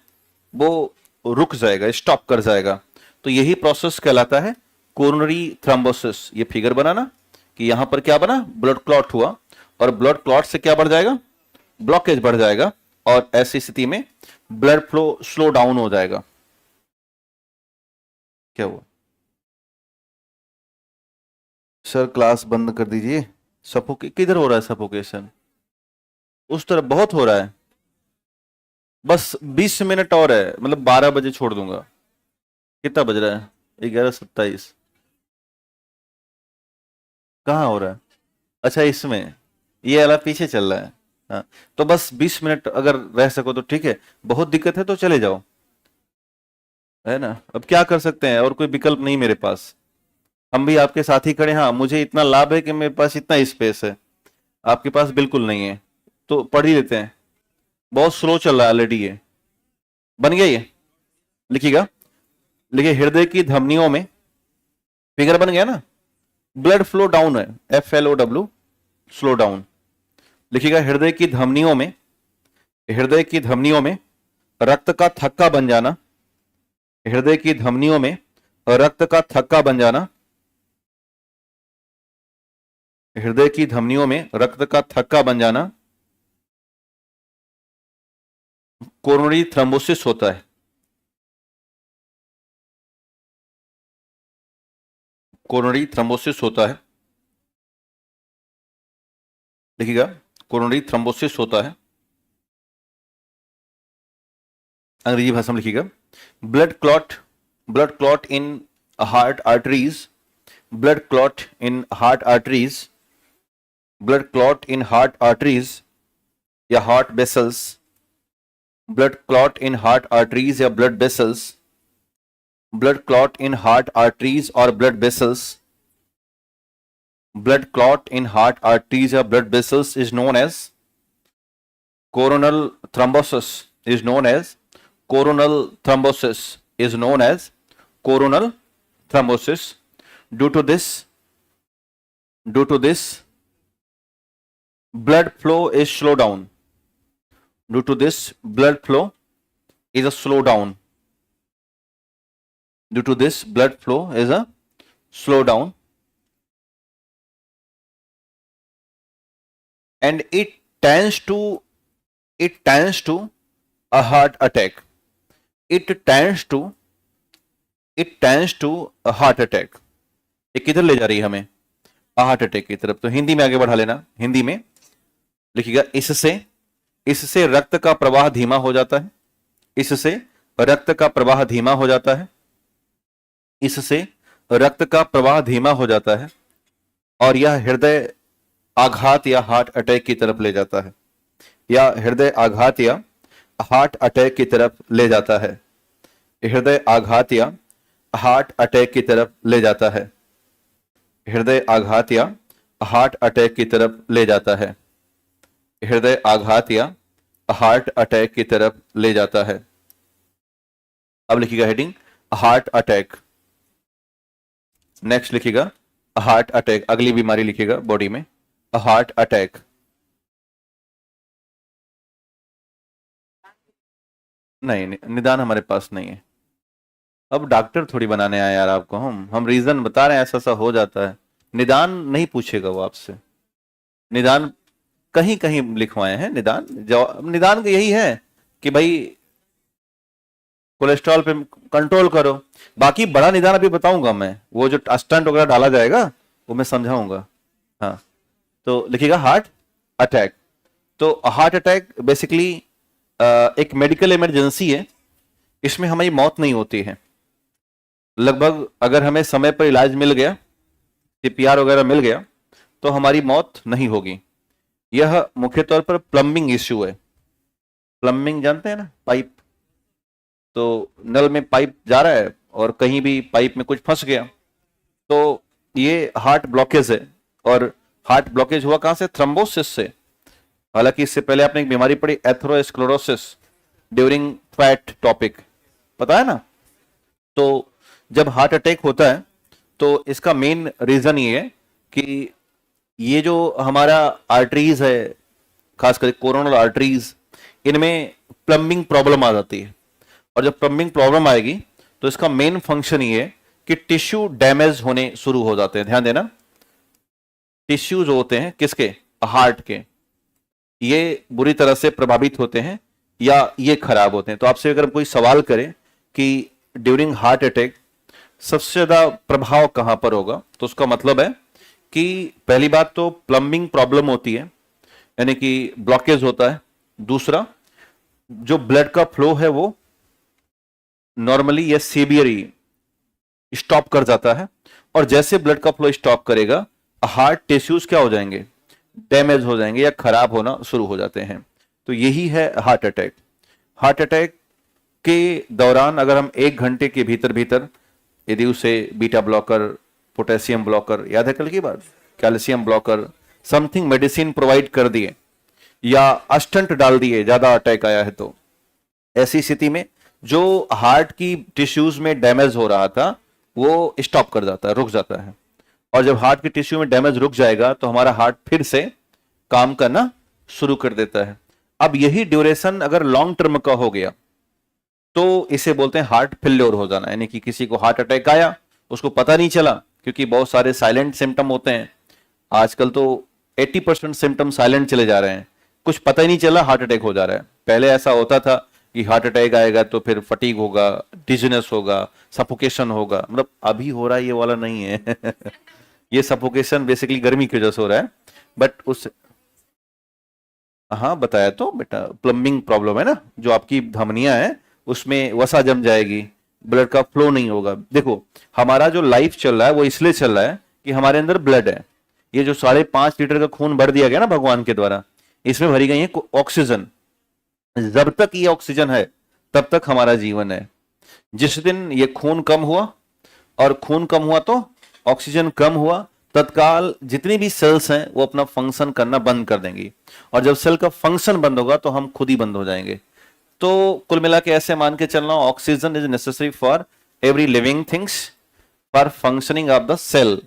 वो रुक जाएगा, स्टॉप कर जाएगा। तो यही प्रोसेस कहलाता है कोरोनरी थ्रोम्बोसिस। ये फिगर बनाना कि यहां पर क्या बना? ब्लड क्लॉट हुआ, और ब्लड क्लॉट से क्या बढ़ जाएगा? ब्लॉकेज बढ़ जाएगा, और ऐसी स्थिति में ब्लड फ्लो स्लो डाउन हो जाएगा। क्या हुआ सर? क्लास बंद कर दीजिए। किधर हो रहा है सफोकेशन? उस तरफ बहुत हो रहा है। बस 20 मिनट और है, मतलब 12 बजे छोड़ दूंगा। कितना बज रहा है? 11:27। कहाँ हो रहा है? अच्छा, इसमें ये वाला पीछे चल रहा है। हाँ, तो बस 20 मिनट अगर रह सको तो ठीक है, बहुत दिक्कत है तो चले जाओ, है ना। अब क्या कर सकते हैं, और कोई विकल्प नहीं मेरे पास। हम भी आपके साथ ही खड़े हैं। हाँ, मुझे इतना लाभ है कि मेरे पास इतना स्पेस है, आपके पास बिल्कुल नहीं है, तो पढ़ ही लेते हैं। बहुत स्लो चल रहा है ऑलरेडी ये। बन गया ये? लिखिएगा, लिखिए हृदय की धमनियों में, फिगर बन गया ना? ब्लड फ्लो डाउन है, FLOW, स्लो डाउन। लिखिएगा हृदय की धमनियों में, हृदय की धमनियों में रक्त का थक्का बन जाना, हृदय की धमनियों में रक्त का थक्का बन जाना, हृदय की धमनियों में रक्त का थक्का बन जाना कोरोनरी थ्रोम्बोसिस होता है। कोरोनरी थ्रोम्बोसिस होता है। देखिएगा, कोरोनरी थ्रोम्बोसिस होता है। अंग्रेजी भाषा में लिखिएगा, blood clot, blood clot in heart arteries, blood clot in heart arteries, blood clot in heart arteries या heart vessels, blood clot in heart arteries या blood vessels, blood clot in heart arteries और blood vessels, blood clot in heart arteries or blood vessels is known as coronal thrombosis, is known as coronal thrombosis, is known as coronal thrombosis. Due to this blood flow is slow down. Due to this blood flow is a slow down. Due to this blood flow is a slow down, and it tends to a heart attack. It tends to a heart attack. ये किधर ले जा रही है हमें? Heart attack की तरफ। तो हिंदी में आगे बढ़ा लेना। हिंदी में लिखिएगा, इससे रक्त का प्रवाह धीमा हो जाता है। इससे रक्त का प्रवाह धीमा हो जाता है। इससे रक्त का प्रवाह धीमा हो जाता है, और यह हृदय आघात या हार्ट अटैक की तरफ ले जाता है, या हृदय आघात या हार्ट अटैक की तरफ ले जाता है। हृदय आघात या हार्ट अटैक की तरफ ले जाता है। हृदय आघात या हार्ट अटैक की तरफ ले जाता है। हृदय आघात या हार्ट अटैक की तरफ ले जाता है। अब लिखिएगा हेडिंग, हार्ट अटैक। नेक्स्ट लिखिएगा हार्ट अटैक, अगली बीमारी लिखिएगा बॉडी में, हार्ट अटैक। नहीं, निदान हमारे पास नहीं है। अब डॉक्टर थोड़ी बनाने आए यार आपको, हम रीजन बता रहे हैं, ऐसा ऐसा हो जाता है। निदान नहीं पूछेगा वो आपसे। निदान कहीं कहीं लिखवाए हैं। निदान का यही है कि भाई कोलेस्ट्रॉल पे कंट्रोल करो। बाकी बड़ा निदान अभी बताऊंगा मैं, वो जो स्टंट वगैरह डाला जाएगा वो मैं समझाऊंगा। हाँ, तो लिखिएगा हार्ट अटैक। तो हार्ट अटैक बेसिकली एक मेडिकल इमरजेंसी है। इसमें हमारी मौत नहीं होती है, लगभग अगर हमें समय पर इलाज मिल गया, सीपीआर वगैरह मिल गया, तो हमारी मौत नहीं होगी। यह मुख्य तौर पर प्लम्बिंग इश्यू है। प्लम्बिंग जानते हैं ना, पाइप, तो नल में पाइप जा रहा है और कहीं भी पाइप में कुछ फंस गया, तो ये हार्ट ब्लॉकेज है। और हार्ट ब्लॉकेज हुआ कहां से? थ्रोम्बोसिस से। हालांकि इससे पहले आपने एक बीमारी पढ़ी, एथेरोस्क्लेरोसिस ड्यूरिंग फैट टॉपिक, पता है ना। तो जब हार्ट अटैक होता है तो इसका मेन रीजन ये है कि ये जो हमारा आर्टरीज है, खासकर कोरोनल आर्टरीज, इनमें प्लम्बिंग प्रॉब्लम आ जाती है। और जब प्लम्बिंग प्रॉब्लम आएगी तो इसका मेन फंक्शन ये है कि टिश्यू डैमेज होने शुरू हो जाते हैं। ध्यान देना, टिश्यू जो होते हैं किसके? हार्ट के, ये बुरी तरह से प्रभावित होते हैं या ये खराब होते हैं। तो आपसे अगर कोई सवाल करे कि ड्यूरिंग हार्ट अटैक सबसे ज्यादा प्रभाव कहां पर होगा, तो उसका मतलब है कि पहली बात तो प्लम्बिंग प्रॉब्लम होती है, यानी कि ब्लॉकेज होता है। दूसरा, जो ब्लड का फ्लो है वो नॉर्मली या सीवियरली स्टॉप कर जाता है। और जैसे ब्लड का फ्लो स्टॉप करेगा, हार्ट टिश्यूज क्या हो जाएंगे? डैमेज हो जाएंगे या खराब होना शुरू हो जाते हैं। तो यही है हार्ट अटैक। हार्ट अटैक के दौरान अगर हम 1 घंटे के भीतर भीतर यदि उसे बीटा ब्लॉकर, पोटेशियम ब्लॉकर, याद है कल की बात, calcium blocker, something medicine provide कर दिए या अस्टंट डाल दिए, ज्यादा अटैक आया है तो ऐसी स्थिति में जो हार्ट की टिश्यूज में डैमेज हो रहा था वो स्टॉप कर जाता है, रुक जाता है। और जब हार्ट की टिश्यू में डैमेज रुक जाएगा तो हमारा हार्ट फिर से काम करना शुरू कर देता है। अब यही ड्यूरेशन अगर लॉन्ग टर्म का हो गया तो इसे बोलते हैं हार्ट फेल्योर हो जाना। यानी कि किसी को हार्ट अटैक आया, उसको पता नहीं चला, क्योंकि बहुत सारे साइलेंट सिम्टम होते हैं। आजकल तो 80% सिम्टम साइलेंट चले जा रहे हैं, कुछ पता ही नहीं चला हार्ट अटैक हो जा रहा है। पहले ऐसा होता था कि हार्ट अटैक आएगा तो फिर फटीग होगा, डिजीनेस होगा, सफोकेशन होगा। मतलब अभी हो रहा है ये वाला नहीं है ये सफोकेशन बेसिकली गर्मी की वजह से हो रहा है। बट उस, हाँ बताया तो बेटा, प्लम्बिंग प्रॉब्लम है ना, जो आपकी धमनियां है उसमें वसा जम जाएगी, ब्लड का फ्लो नहीं होगा। देखो, हमारा जो लाइफ चल रहा है वो इसलिए चल रहा है कि हमारे अंदर ब्लड है। ये जो 5.5 लीटर का खून भर दिया गया ना भगवान के द्वारा, इसमें भरी गई है ऑक्सीजन। जब तक ये ऑक्सीजन है तब तक हमारा जीवन है। जिस दिन ये खून कम हुआ, और खून कम हुआ तो ऑक्सीजन कम हुआ, तत्काल जितनी भी सेल्स हैं वो अपना फंक्शन करना बंद कर देंगी। और जब सेल का फंक्शन बंद होगा तो हम खुद ही बंद हो जाएंगे। तो कुल मिला के ऐसे मान के चलना, oxygen is necessary for every living things, for functioning of the cell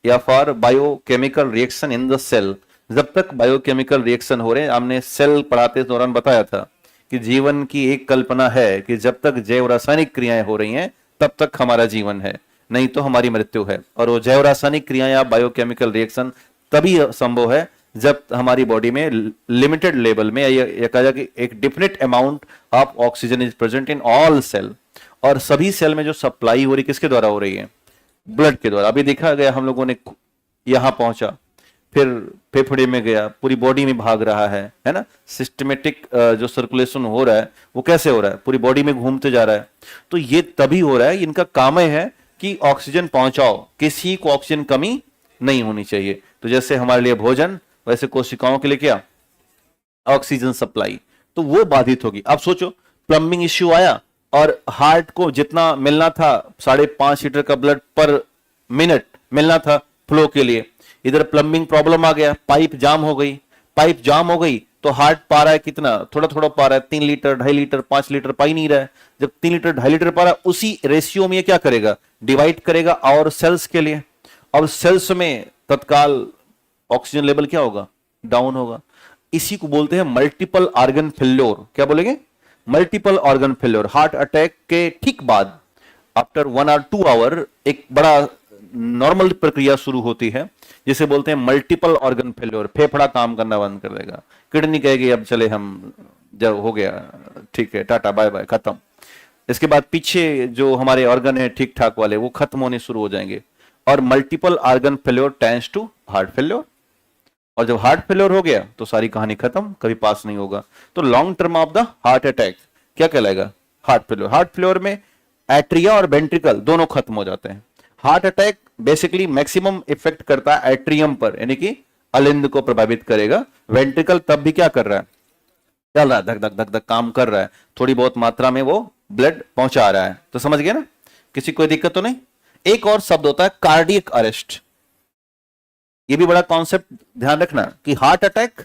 या for biochemical reaction in the cell. जब तक बायोकेमिकल रिएक्शन हो रहे हैं, हमने सेल पढ़ाते दौरान बताया था कि जीवन की एक कल्पना है कि जब तक जैव रासायनिक क्रियाएं हो रही हैं तब तक हमारा जीवन है, नहीं तो हमारी मृत्यु है। और वो जैव रासायनिक क्रियाएं या बायोकेमिकल रिएक्शन तभी संभव है जब हमारी बॉडी में लिमिटेड लेवल में या कहा जाए कि एक definite amount of oxygen is present in all cell. और सभी सेल में जो सप्लाई हो रही किसके द्वारा हो रही है? ब्लड के द्वारा। अभी देखा गया, हम लोगों ने यहां पहुंचा, फिर फेफड़े में गया, पूरी बॉडी में भाग रहा है ना। सिस्टमेटिक जो सर्कुलेशन हो रहा है वो कैसे हो रहा है? पूरी बॉडी में घूमते जा रहा है। तो ये तभी हो रहा है, इनका काम है कि ऑक्सीजन पहुंचाओ, किसी को ऑक्सीजन कमी नहीं होनी चाहिए। तो जैसे हमारे लिए भोजन, वैसे कोशिकाओं के लिए क्या? Oxygen supply. तो वो बाधित होगी। अब सोचो, प्लम्बिंग इश्यू आया और हार्ट को जितना मिलना था, 5.5 लीटर का ब्लड पर मिनट मिलना था फ्लो के लिए, इधर प्लम्बिंग प्रॉब्लम आ गया, पाइप जाम हो गई। पाइप जाम हो गई तो हार्ट पा रहा है कितना? थोड़ा थोड़ा पा रहा है, 3 लीटर, 2.5 लीटर, 5 लीटर पा ही नहीं रहा है। जब 3 लीटर 2.5 लीटर पा रहा है, उसी रेशियो में ये क्या करेगा? डिवाइड करेगा और सेल्स के लिए। अब सेल्स में तत्काल ऑक्सीजन लेवल क्या होगा? डाउन होगा। इसी को बोलते हैं मल्टीपल ऑर्गन फेल्योर। क्या बोलेंगे? Multiple organ failure. Heart attack के ठीक बाद आफ्टर 1 और 2 आवर एक बड़ा नॉर्मल प्रक्रिया शुरू होती है जिसे बोलते हैं मल्टीपल ऑर्गन फेल्योर। फेफड़ा काम करना बंद कर देगा, किडनी कहेगी अब चले हम, जब हो गया ठीक है, टाटा बाय बाय, खत्म। इसके बाद पीछे जो हमारे ऑर्गन है ठीक ठाक वाले, वो खत्म होने शुरू हो जाएंगे। और multiple organ failure tends to heart failure. और जब हार्ट फेल्योर हो गया तो सारी कहानी खत्म, कभी पास नहीं होगा। तो long term of the heart attack क्या कहलाएगा? Heart failure. हार्ट फेल्योर में एट्रिया और वेंट्रिकल दोनों खत्म हो जाते हैं। Heart attack basically maximum effect करता है एट्रियम पर, यानी कि अलिंद को प्रभावित करेगा। वेंट्रिकल तब भी क्या कर रहा है, चल रहा है, धक धक धक धक काम कर रहा है, थोड़ी बहुत मात्रा में वो ब्लड पहुंचा रहा है। तो समझ गए ना, किसी कोई दिक्कत तो नहीं। एक और शब्द होता है कार्डियक अरेस्ट, ये भी बड़ा कॉन्सेप्ट ध्यान रखना कि हार्ट अटैक,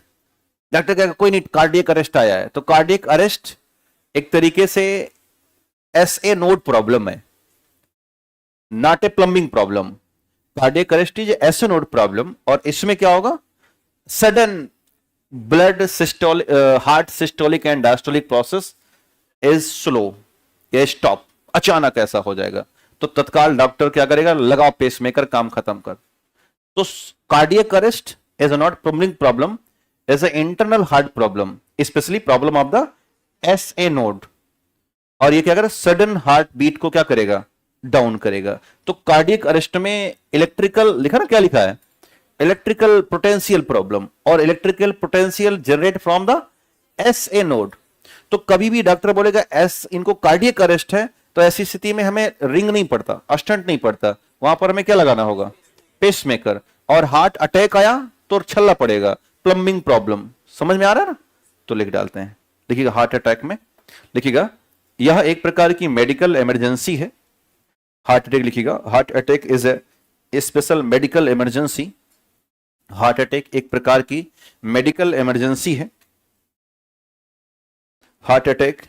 डॉक्टर कहेगा कोई नहीं कार्डियक अरेस्ट आया है, तो कार्डियक अरेस्ट एक तरीके से एसए नोड प्रॉब्लम है, not A plumbing problem. Cardiac arrest is SA node problem, और इसमें क्या होगा, sudden blood systolic, heart systolic and diastolic process is slow या स्टॉप, अचानक ऐसा हो जाएगा। तो तत्काल डॉक्टर क्या करेगा, लगाओ पेसमेकर, काम खत्म कर। तो cardiac arrest is not plumbing problem, is a internal heart problem, specially problem of the SA node. और ये क्या करेगा, सडन हार्ट बीट को क्या करेगा, डाउन करेगा। तो कार्डियक अरेस्ट में इलेक्ट्रिकल लिखा ना, क्या लिखा है, इलेक्ट्रिकल पोटेंशियल प्रॉब्लम, और electrical potential generate from the SA node. तो कभी भी डॉक्टर बोलेगा एस इनको कार्डियक अरेस्ट है, तो ऐसी स्थिति में हमें रिंग नहीं पड़ता, स्टंट नहीं पड़ता, वहां पर हमें क्या लगाना होगा, पेसमेकर। और हार्ट अटैक आया तो छल्ला पड़ेगा, प्लम्बिंग प्रॉब्लम। समझ में आ रहा है ना, तो लिख डालते हैं, लिखिएगा हार्ट अटैक में, लिखिएगा यह एक प्रकार की मेडिकल इमरजेंसी है। हार्ट अटैक लिखिएगा, heart attack is a special medical emergency. Heart attack एक प्रकार की मेडिकल इमरजेंसी है। हार्ट अटैक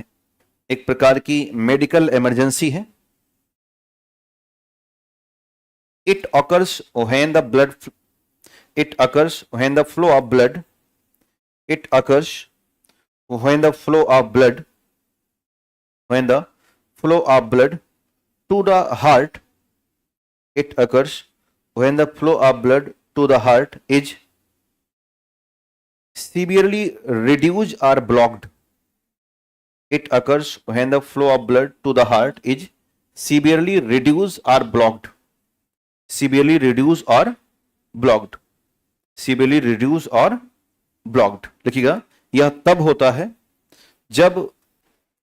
एक प्रकार की मेडिकल इमरजेंसी है। It occurs when the blood, it occurs when the flow of blood, it occurs when the flow of blood, when the flow of blood to the heart, it occurs when the flow of blood to the heart is severely reduced or blocked. It occurs when the flow of blood to the heart is severely reduced or blocked. Severely reduced or blocked. Severely reduced or blocked. लिखिएगा, यह तब होता है जब,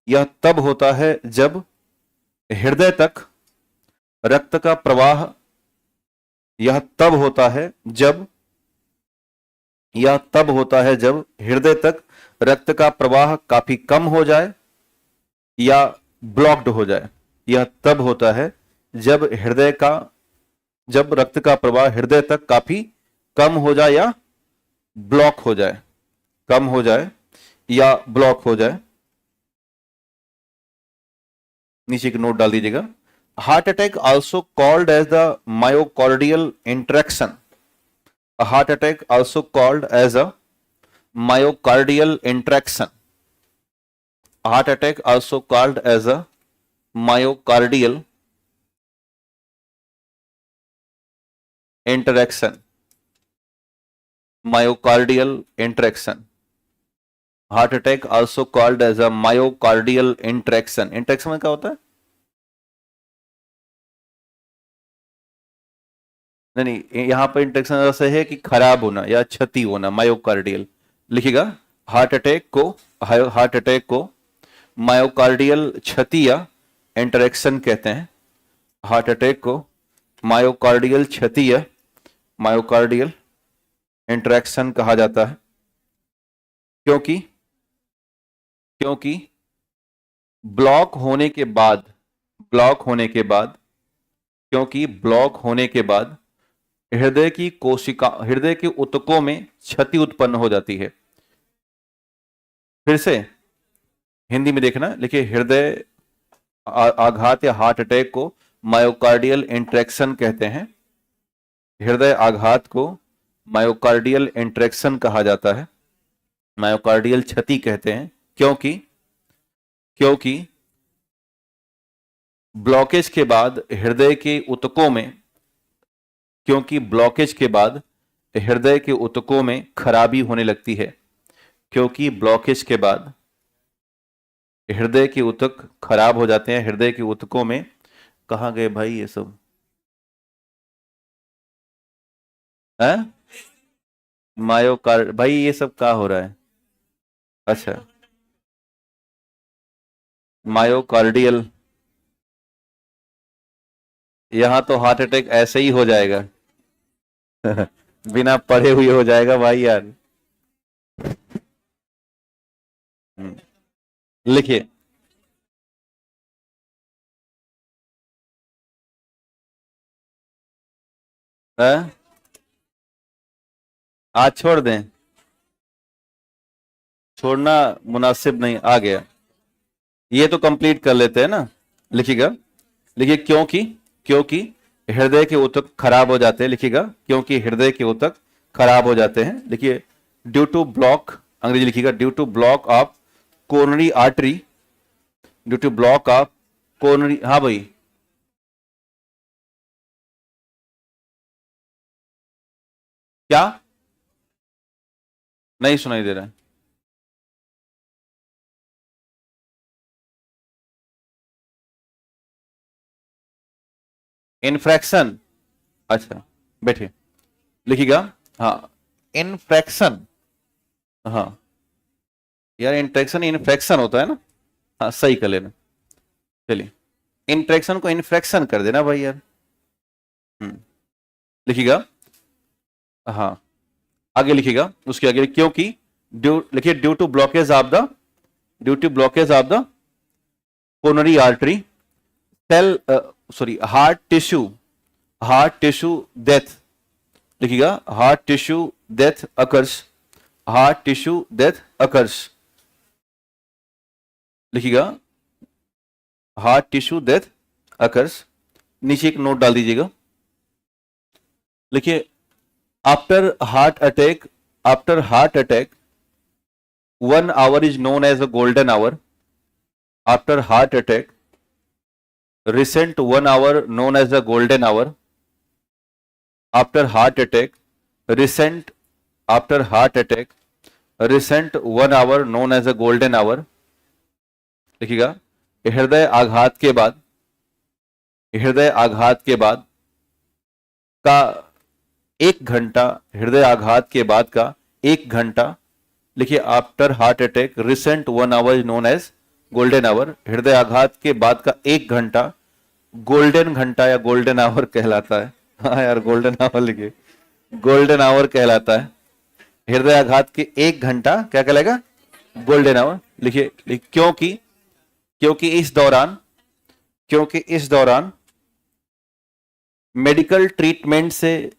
यह तब होता है जब हृदय तक रक्त का प्रवाह, यह तब होता है जब, यह तब होता है जब हृदय तक रक्त का प्रवाह काफी कम हो जाए या ब्लॉक्ड हो जाए। यह तब होता है जब हृदय का, जब रक्त का प्रवाह हृदय तक काफी कम हो जाए या ब्लॉक हो जाए, कम हो जाए या ब्लॉक हो जाए। नीचे एक नोट डाल दीजिएगा। Heart attack also called as the myocardial interaction. Heart attack also called as a myocardial interaction. Heart attack also called as a myocardial interaction, myocardial interaction. Heart attack also called as a myocardial interaction. Interaction में क्या होता है, नहीं यहां पर interaction ऐसे है कि खराब होना या क्षति होना, मायोकार्डियल। लिखिएगा, हार्ट अटैक को, हार्ट अटैक को मायोकार्डियल क्षति या इंटरेक्शन कहते हैं। हार्ट अटैक को मायोकार्डियल क्षति या मायोकार्डियल इंटरेक्शन कहा जाता है, क्योंकि क्योंकि ब्लॉक होने के बाद, ब्लॉक होने के बाद, क्योंकि ब्लॉक होने के बाद हृदय की कोशिका, हृदय के ऊतकों में क्षति उत्पन्न हो जाती है। फिर से हिंदी में देखना, लिखिए हृदय आघात या हार्ट अटैक को मायोकार्डियल इंट्रैक्शन कहते हैं। हृदय आघात को मायोकार्डियल इंट्रैक्शन कहा जाता है, मायोकार्डियल क्षति कहते हैं, क्योंकि क्योंकि ब्लॉकेज के बाद हृदय के ऊतकों में, क्योंकि ब्लॉकेज के बाद हृदय के ऊतकों में खराबी होने लगती है। क्योंकि ब्लॉकेज के बाद हृदय के ऊतक खराब हो जाते हैं। हृदय के ऊतकों में, कहाँ गए भाई ये सब है, मायोकार्ड, भाई ये सब क्या हो रहा है, अच्छा मायोकार्डियल यहां तो हार्ट अटैक ऐसे ही हो जाएगा। बिना पढ़े हुए हो जाएगा भाई यार। हम्म, लिखिए। हाँ? आज छोड़ दें? छोड़ना मुनासिब नहीं, आ गया। ये तो कंप्लीट कर लेते हैं ना। लिखिएगा। लिखिए क्योंकि, क्योंकि हृदय के ऊतक खराब हो जाते हैं। लिखिएगा क्योंकि हृदय के ऊतक खराब हो जाते हैं। लिखिए ड्यू टू ब्लॉक, अंग्रेजी लिखिएगा, due to block of coronary artery, due to block of coronary. हाँ भाई, क्या? नहीं सुनाई दे रहा है। इन्फ्रैक्शन, अच्छा बैठिए। लिखिएगा। हाँ, इन्फ्रैक्शन। हाँ यार, इंट्रैक्शन इन्फेक्शन होता है ना। हाँ सही कर लेना। चलिए, इंट्रैक्शन को इन्फ्रैक्शन कर देना भाई यार। हम्म, लिखिएगा। हाँ, आगे लिखिएगा, उसके आगे क्योंकि, ड्यू लिखिए due to blockage of the, due to blockage of the coronary artery, cell, sorry, heart tissue, heart tissue death. लिखिएगा heart tissue death occurs, heart tissue death occurs. लिखिएगा हार्ट टिश्यू डेथ अकर्स। नीचे एक note डाल दीजिएगा। लिखिए after heart attack, after heart attack 1 hour is known as a golden hour. After heart attack, recent 1 hour known as the golden hour. After heart attack, recent, after heart attack, recent 1 hour known as a golden hour. देखिएगा हृदय आघात के बाद, हृदय आघात के बाद का 1 घंटा, हृदय आघात के बाद का 1 घंटा। लिखिए after heart attack recent 1 hour is known as golden hour. हृदय आघात के बाद का 1 घंटा गोल्डन घंटा या गोल्डन आवर कहलाता है। हाँ यार, गोल्डन आवर लिखिए, गोल्डन आवर कहलाता है। हृदय आघात के 1 घंटा क्या कहलाएगा? Golden hour. लिखिए क्योंकि, क्योंकि इस दौरान, क्योंकि इस दौरान मेडिकल ट्रीटमेंट से,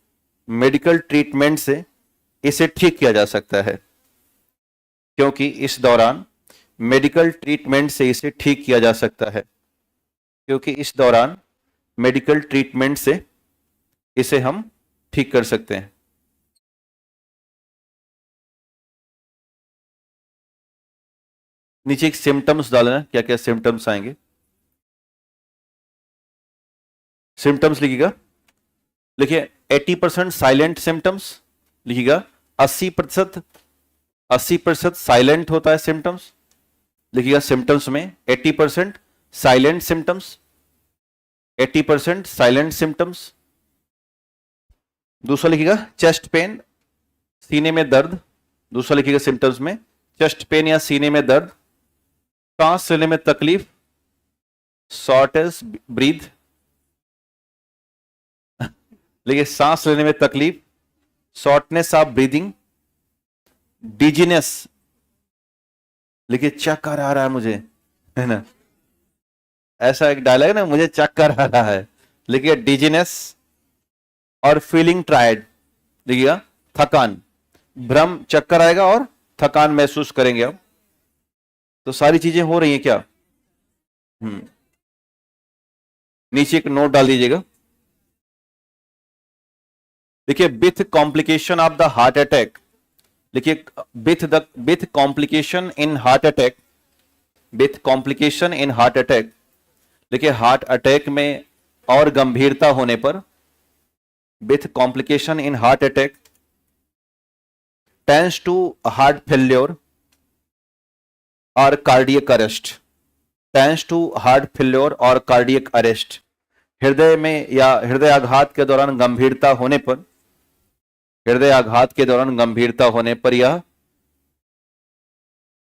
मेडिकल ट्रीटमेंट से इसे ठीक किया जा सकता है। क्योंकि इस दौरान मेडिकल ट्रीटमेंट से इसे ठीक किया जा सकता है। क्योंकि इस दौरान मेडिकल ट्रीटमेंट से इसे हम ठीक कर सकते हैं। नीचे एक सिम्टम्स डालना, क्या क्या सिम्टम्स आएंगे। सिम्टम्स लिखिएगा। लिखिए 80% साइलेंट सिम्टम्स। लिखिएगा 80%, 80% साइलेंट होता है सिम्टम्स। लिखिएगा सिम्टम्स में 80% साइलेंट सिम्टम्स, 80% साइलेंट सिम्टम्स। दूसरा लिखिएगा चेस्ट पेन, सीने में दर्द। दूसरा लिखिएगा सिम्टम्स में चेस्ट पेन या सीने में दर्द, सांस लेने में तकलीफ, शॉर्टेज ब्रीथ। लिखिए सांस लेने में तकलीफ, शॉर्टनेस ऑफ ब्रीदिंग, डिजीनेस। लिखिए चक्कर आ रहा है मुझे, है ना, ऐसा एक डायलॉग है ना, मुझे चक्कर आ रहा है। लिखिए डिजीनेस और फीलिंग टायर्ड। लिखिएगा थकान, भ्रम, चक्कर आएगा और थकान महसूस करेंगे आप। तो सारी चीजें हो रही हैं क्या? नीचे एक नोट डाल दीजिएगा। देखिए with complication of the heart attack. लिखिए with complication in heart attack, with complication in heart attack. देखिए हार्ट अटैक में और गंभीरता होने पर, with complication in heart attack tends to heart failure और cardiac arrest, tends to heart failure और cardiac arrest. हृदय में या हृदय आघात के दौरान गंभीरता होने पर, हृदय आघात के दौरान गंभीरता होने पर यह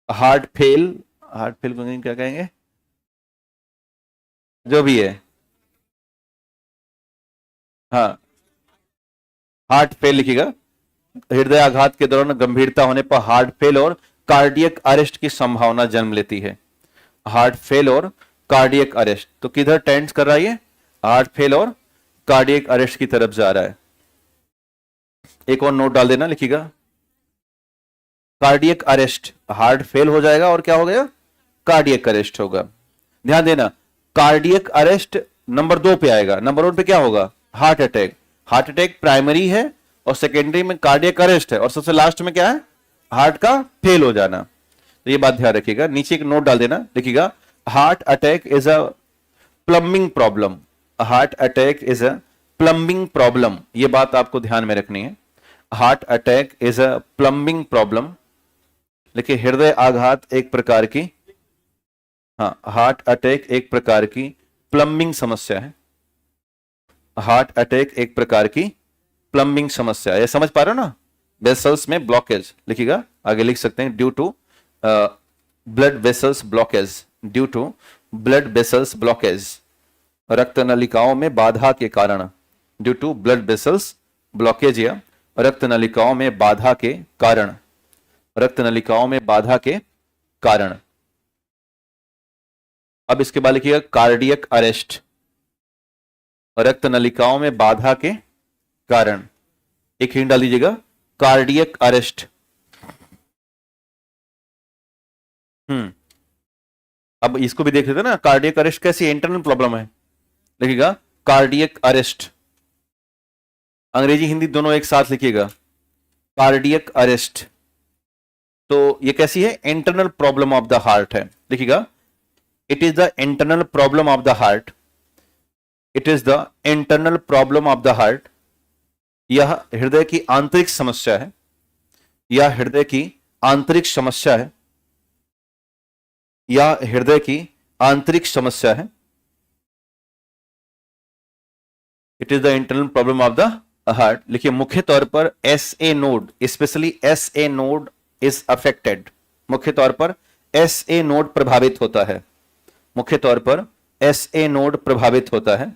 हार्ट फेल, हार्ट फेल को क्या कहेंगे, जो भी है, हाँ, हार्ट फेल लिखिएगा। हृदय आघात के दौरान गंभीरता होने पर हार्ट फेल और कार्डियक अरेस्ट की संभावना जन्म लेती है। हार्ट फेल और कार्डियक अरेस्ट, तो किधर टेंड्स कर रहा है ये? हार्ट फेल और कार्डियक अरेस्ट की तरफ जा रहा है। एक और नोट डाल देना, लिखिएगा कार्डियक अरेस्ट, हार्ट फेल हो जाएगा और क्या हो गया? कार्डियक अरेस्ट होगा। ध्यान देना, कार्डियक अरेस्ट नंबर 2 पे आएगा, नंबर 1 पे क्या होगा? Heart attack. Heart attack primary है और सेकेंडरी में कार्डियक अरेस्ट है, और सबसे लास्ट में क्या है? हार्ट का फेल हो जाना। तो ये बात ध्यान रखिएगा। नीचे एक नोट डाल देना, लिखिएगा heart attack is a plumbing problem. Heart attack is a plumbing problem, ये बात आपको ध्यान में रखनी है। Heart attack is a plumbing problem. देखिए, हृदय आघात एक प्रकार की, हाँ, हार्ट अटैक एक प्रकार की प्लम्बिंग समस्या है। हार्ट अटैक एक प्रकार की प्लम्बिंग समस्या है, ये समझ पा रहे हो ना? वेसल्स में ब्लॉकेज, लिखिएगा आगे लिख सकते हैं, due to blood vessels blockage, due to blood vessels blockage, रक्त नलिकाओं में बाधा के कारण, due to blood vessels blockage या रक्त नलिकाओं में बाधा के कारण, रक्त नलिकाओं में बाधा के कारण। अब इसके बाद लिखिएगा कार्डियक अरेस्ट, रक्त नलिकाओं में बाधा के कारण। एक हिंट डाल दीजिएगा, कार्डियक अरेस्ट। अब इसको भी देख लेते हैं ना, कार्डियक अरेस्ट कैसी इंटरनल प्रॉब्लम है। लिखिएगा कार्डियक अरेस्ट, अंग्रेजी हिंदी दोनों एक साथ लिखिएगा, कार्डियक अरेस्ट। तो ये कैसी है? Internal problem of the heart है। लिखिएगा it is the internal problem of the heart, it is the internal problem of the heart. यह हृदय की आंतरिक समस्या है, यह हृदय की आंतरिक समस्या है, यह हृदय की आंतरिक समस्या है। It is the internal problem of the heart. लिखिए मुख्य तौर पर SA node, specially SA node is affected. मुख्य तौर पर SA नोड प्रभावित होता है, मुख्य तौर पर SA नोड प्रभावित होता है।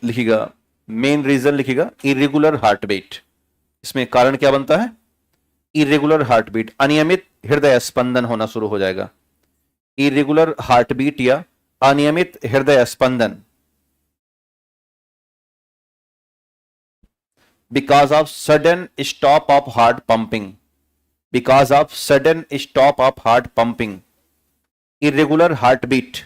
लिखिएगा मेन रीजन, लिखिएगा इरेगुलर हार्ट बीट। इसमें कारण क्या बनता है? इरेगुलर हार्ट बीट, अनियमित हृदय स्पंदन होना शुरू हो जाएगा। इरेगुलर हार्ट बीट या अनियमित हृदय स्पंदन, because of sudden stop of heart pumping, because of sudden stop of heart pumping. Irregular heart beat,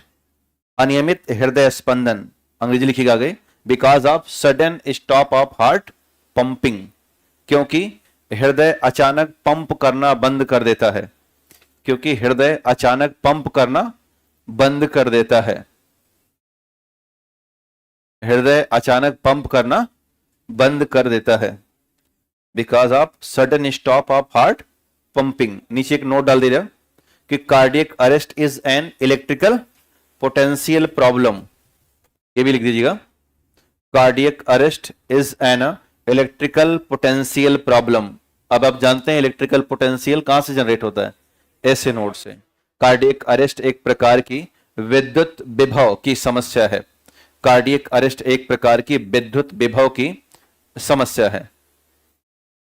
अनियमित हृदय स्पंदन, अंग्रेजी लिखिएगा आगे, because of sudden stop of heart pumping, क्योंकि हृदय अचानक पंप करना बंद कर देता है, क्योंकि हृदय अचानक पंप करना बंद कर देता है, हृदय अचानक पंप करना बंद कर देता है, because of sudden stop of heart pumping. नीचे एक नोट डाल दीजिएगा कि cardiac arrest is an electrical potential problem, ये भी लिख दीजिएगा, cardiac arrest is an electrical potential problem. अब आप जानते हैं इलेक्ट्रिकल पोटेंशियल कहां से जनरेट होता है? ऐसे नोड से। कार्डियक अरेस्ट एक प्रकार की विद्युत विभव की समस्या है, कार्डियक अरेस्ट एक प्रकार की विद्युत विभव की समस्या है,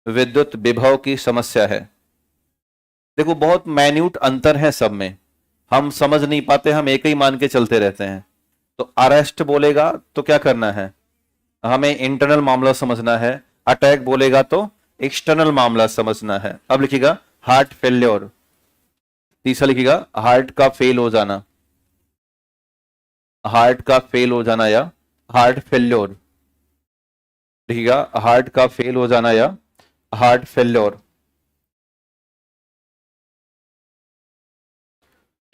विद्युत विभव की समस्या है। देखो बहुत मैन्यूट अंतर है सब में, हम समझ नहीं पाते, हम एक ही मान के चलते रहते हैं। तो अरेस्ट बोलेगा तो क्या करना है? हमें इंटरनल मामला समझना है, अटैक बोलेगा तो एक्सटर्नल मामला समझना है। अब लिखिएगा हार्ट फेल्योर, तीसरा लिखिएगा हार्ट का फेल हो जाना, हार्ट का फेल हो जाना या हार्ट फेल्योर, लिखिएगा हार्ट का फेल हो जाना या हार्ट फेल्योर।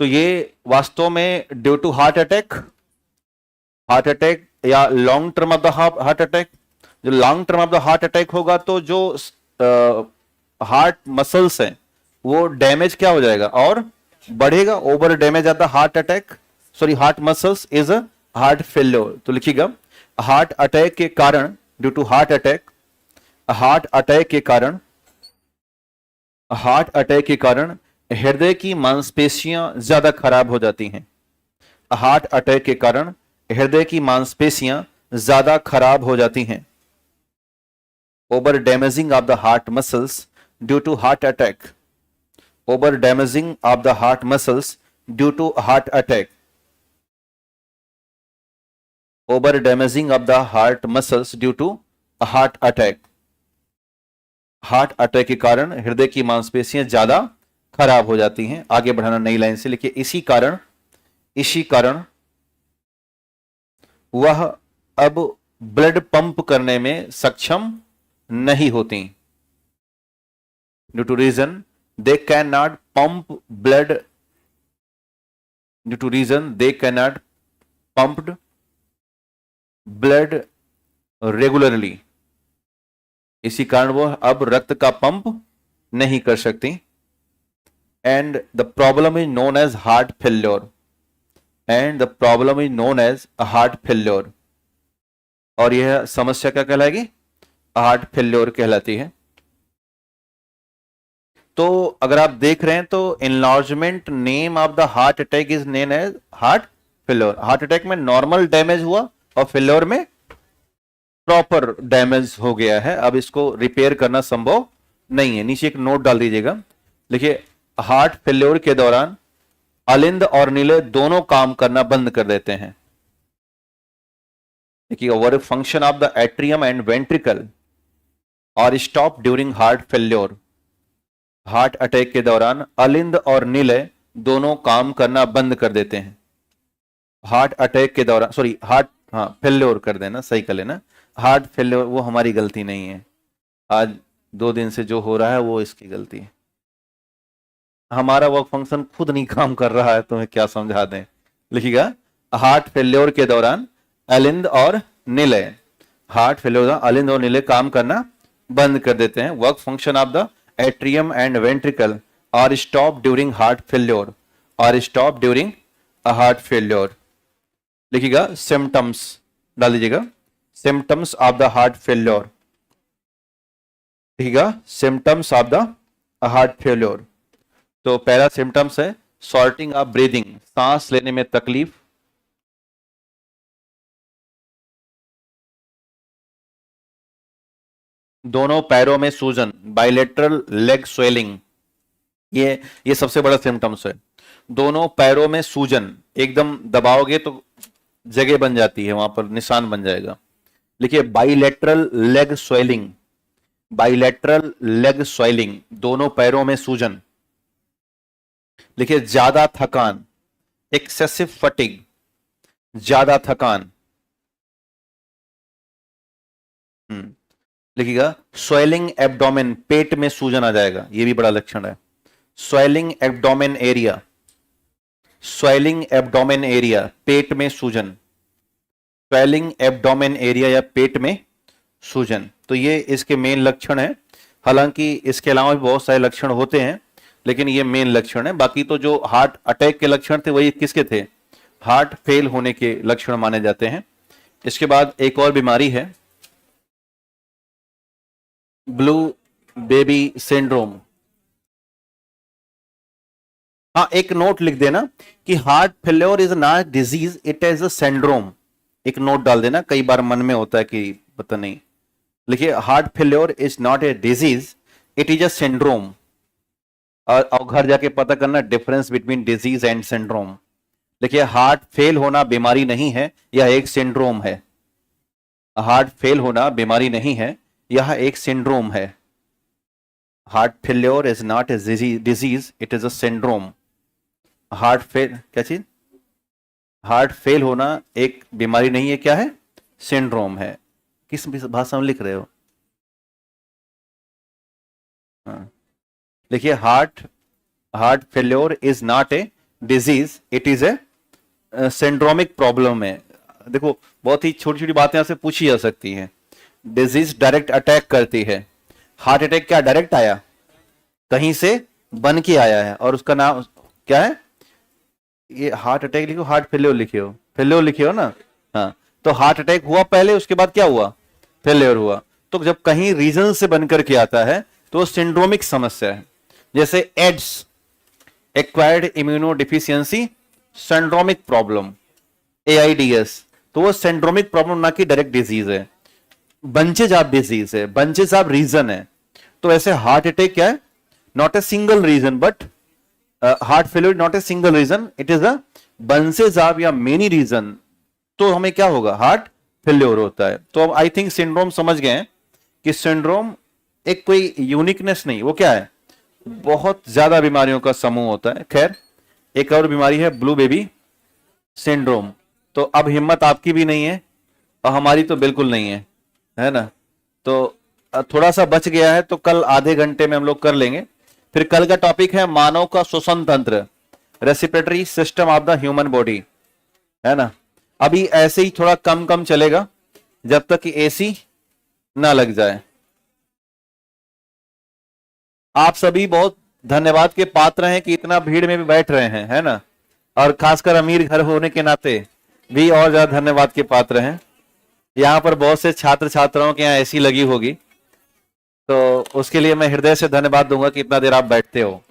तो ये वास्तव में due to heart attack, heart attack या long term of the heart attack. जो long term of the heart attack होगा तो जो हार्ट मसल्स हैं वो डैमेज क्या हो जाएगा और बढ़ेगा, over damage of the heart attack, sorry heart muscles is a heart failure. तो लिखिएगा हार्ट अटैक के कारण, due to heart attack, heart attack के कारण, हार्ट अटैक के कारण हृदय की मांसपेशियां ज्यादा खराब हो जाती हैं, हार्ट अटैक के कारण हृदय की मांसपेशियां ज्यादा खराब हो जाती हैं। Over damaging of the heart muscles due to heart attack. Over damaging of the heart muscles due to heart attack. Over damaging of the heart muscles due to heart attack. Heart attack के कारण हृदय की मांसपेशियां ज्यादा खराब हो जाती हैं। आगे बढ़ाना नई लाइन से लिखिए, इसी कारण वह अब ब्लड पंप करने में सक्षम नहीं होती। Due to reason they can not pump blood, due to reason they can not pumped blood regularly. इसी कारण वो अब रक्त का पंप नहीं कर सकती। And the problem is known as heart failure. And the problem is known as heart failure. और यह समस्या क्या कहलाएगी? हार्ट फेल्योर कहलाती है। तो अगर आप देख रहे हैं तो enlargement name of the heart attack is name as heart failure. Heart attack में नॉर्मल डैमेज हुआ और फेल्योर में प्रॉपर डैमेज हो गया है। अब इसको रिपेयर करना संभव नहीं है। नीचे एक नोट डाल दीजिएगा, लिखिए हार्ट फेल्योर के दौरान अलिंद और नीले दोनों काम करना बंद कर देते हैं। देखिए over function of the atrium and ventricle और stop during heart failure. Heart attack के दौरान अलिंद और नीले दोनों काम करना बंद कर देते हैं। हार्ट अटैक के दौरान, सॉरी हार्ट, हाँ फेल्योर कर देना, सही कर लेना। हार्ट फेल्योर वो हमारी गलती नहीं है। आज 2 दिन से जो हो रहा है वो इसकी गलती है। हमारा वर्क फंक्शन खुद नहीं काम कर रहा है, तुम्हें क्या समझा दें। लिखिएगा हार्ट फेल्योर के दौरान अलिंद और नीले, हार्ट फेल्योर अलिंद और नीले काम करना बंद कर देते हैं। Work function of the atrium and ventricle और स्टॉप ड्यूरिंग हार्ट फेल्योर, और स्टॉप ड्यूरिंग हार्ट फेल्योर। लिखिएगा सिम्टम्स डाल दीजिएगा, symptoms of the heart failure. लिखिएगा symptoms of the heart failure. तो पहला सिम्टम्स है शॉर्टिंग ऑफ ब्रीदिंग, सांस लेने में तकलीफ। दोनों पैरों में सूजन, बाइलेटरल लेग स्वेलिंग, ये सबसे बड़ा सिम्टम्स है। दोनों पैरों में सूजन, एकदम दबाओगे तो जगह बन जाती है, वहां पर निशान बन जाएगा। लिखिए bilateral leg swelling, bilateral leg swelling, दोनों पैरों में सूजन। लिखिए ज्यादा थकान, एक्सेसिव फटिग, ज्यादा थकान। लिखिएगा स्वेलिंग एब्डोमेन, पेट में सूजन आ जाएगा, ये भी बड़ा लक्षण है। Swelling abdomen area, swelling abdomen area, पेट में सूजन। स्वेलिंग एब्डोमेन एरिया या पेट में सूजन, तो ये इसके मेन लक्षण है। हालांकि इसके अलावा भी बहुत सारे लक्षण होते हैं, लेकिन ये मेन लक्षण है। बाकी तो जो हार्ट अटैक के लक्षण थे वही किसके थे? हार्ट फेल होने के लक्षण माने जाते हैं। इसके बाद एक और बीमारी है ब्लू बेबी सिंड्रोम। हाँ एक नोट लिख देना कि heart failure is not disease, it is a syndrome. एक नोट डाल देना, कई बार मन में होता है कि पता नहीं। लिखिए heart failure is not a disease, it is a syndrome. और घर जाके पता करना difference between disease and syndrome. देखिए हार्ट फेल होना बीमारी नहीं है, यह एक सिंड्रोम है। हार्ट फेल होना बीमारी नहीं है, यह एक सिंड्रोम है। Heart failure is not a disease, it is a syndrome. Heart fail क्या चीज? हार्ट फेल होना एक बीमारी नहीं है, क्या है? सिंड्रोम है। किस भाषा में लिख रहे हो? हाँ देखिए heart failure is not a disease, it is a syndromic problem है। देखो बहुत ही छोटी छोटी बातें आपसे पूछी जा सकती हैं। डिजीज डायरेक्ट अटैक करती है, हार्ट अटैक क्या डायरेक्ट आया? कहीं से बन के आया है, और उसका नाम क्या है? ये हार्ट अटैक लिखो, हार्ट फेल्योर लिखियो, फेल्योर लिखियो ना। हाँ तो हार्ट अटैक हुआ पहले, उसके बाद क्या हुआ? फेल्योर हुआ। तो जब कहीं रीजन से बनकर के आता है तो सिंड्रोमिक समस्या है। जैसे AIDS, acquired immuno deficiency syndromic problem, AIDS, तो वो सिंड्रोमिक प्रॉब्लम ना कि डायरेक्ट डिजीज है, बंचेज ऑफ डिजीज है, बंचेज ऑफ रीजन है। तो ऐसे हार्ट अटैक क्या है, not a single reason, but heart failure not a single reason, it is a bunches of या मेनी रीजन। तो हमें क्या होगा, हार्ट फेल्योर होता है। तो अब आई थिंक सिंड्रोम समझ गए हैं कि सिंड्रोम एक कोई यूनिकनेस नहीं, वो क्या है, बहुत ज्यादा बीमारियों का समूह होता है। खैर, एक और बीमारी है ब्लू बेबी सिंड्रोम। तो अब हिम्मत आपकी भी नहीं है और हमारी तो बिल्कुल नहीं है ना। तो थोड़ा सा बच गया है, तो कल आधे घंटे में हम लोग कर लेंगे। फिर कल का टॉपिक है मानव का श्वसन तंत्र, respiratory system of the human body, है ना। अभी ऐसे ही थोड़ा कम कम चलेगा जब तक कि एसी ना लग जाए। आप सभी बहुत धन्यवाद के पात्र हैं कि इतना भीड़ में भी बैठ रहे हैं, है ना। और खासकर अमीर घर होने के नाते भी और ज्यादा धन्यवाद के पात्र हैं। यहाँ पर बहुत से छात्र छात्राओं के यहाँ एसी लगी होगी, तो उसके लिए मैं हृदय से धन्यवाद दूंगा कि इतना देर आप बैठते हो।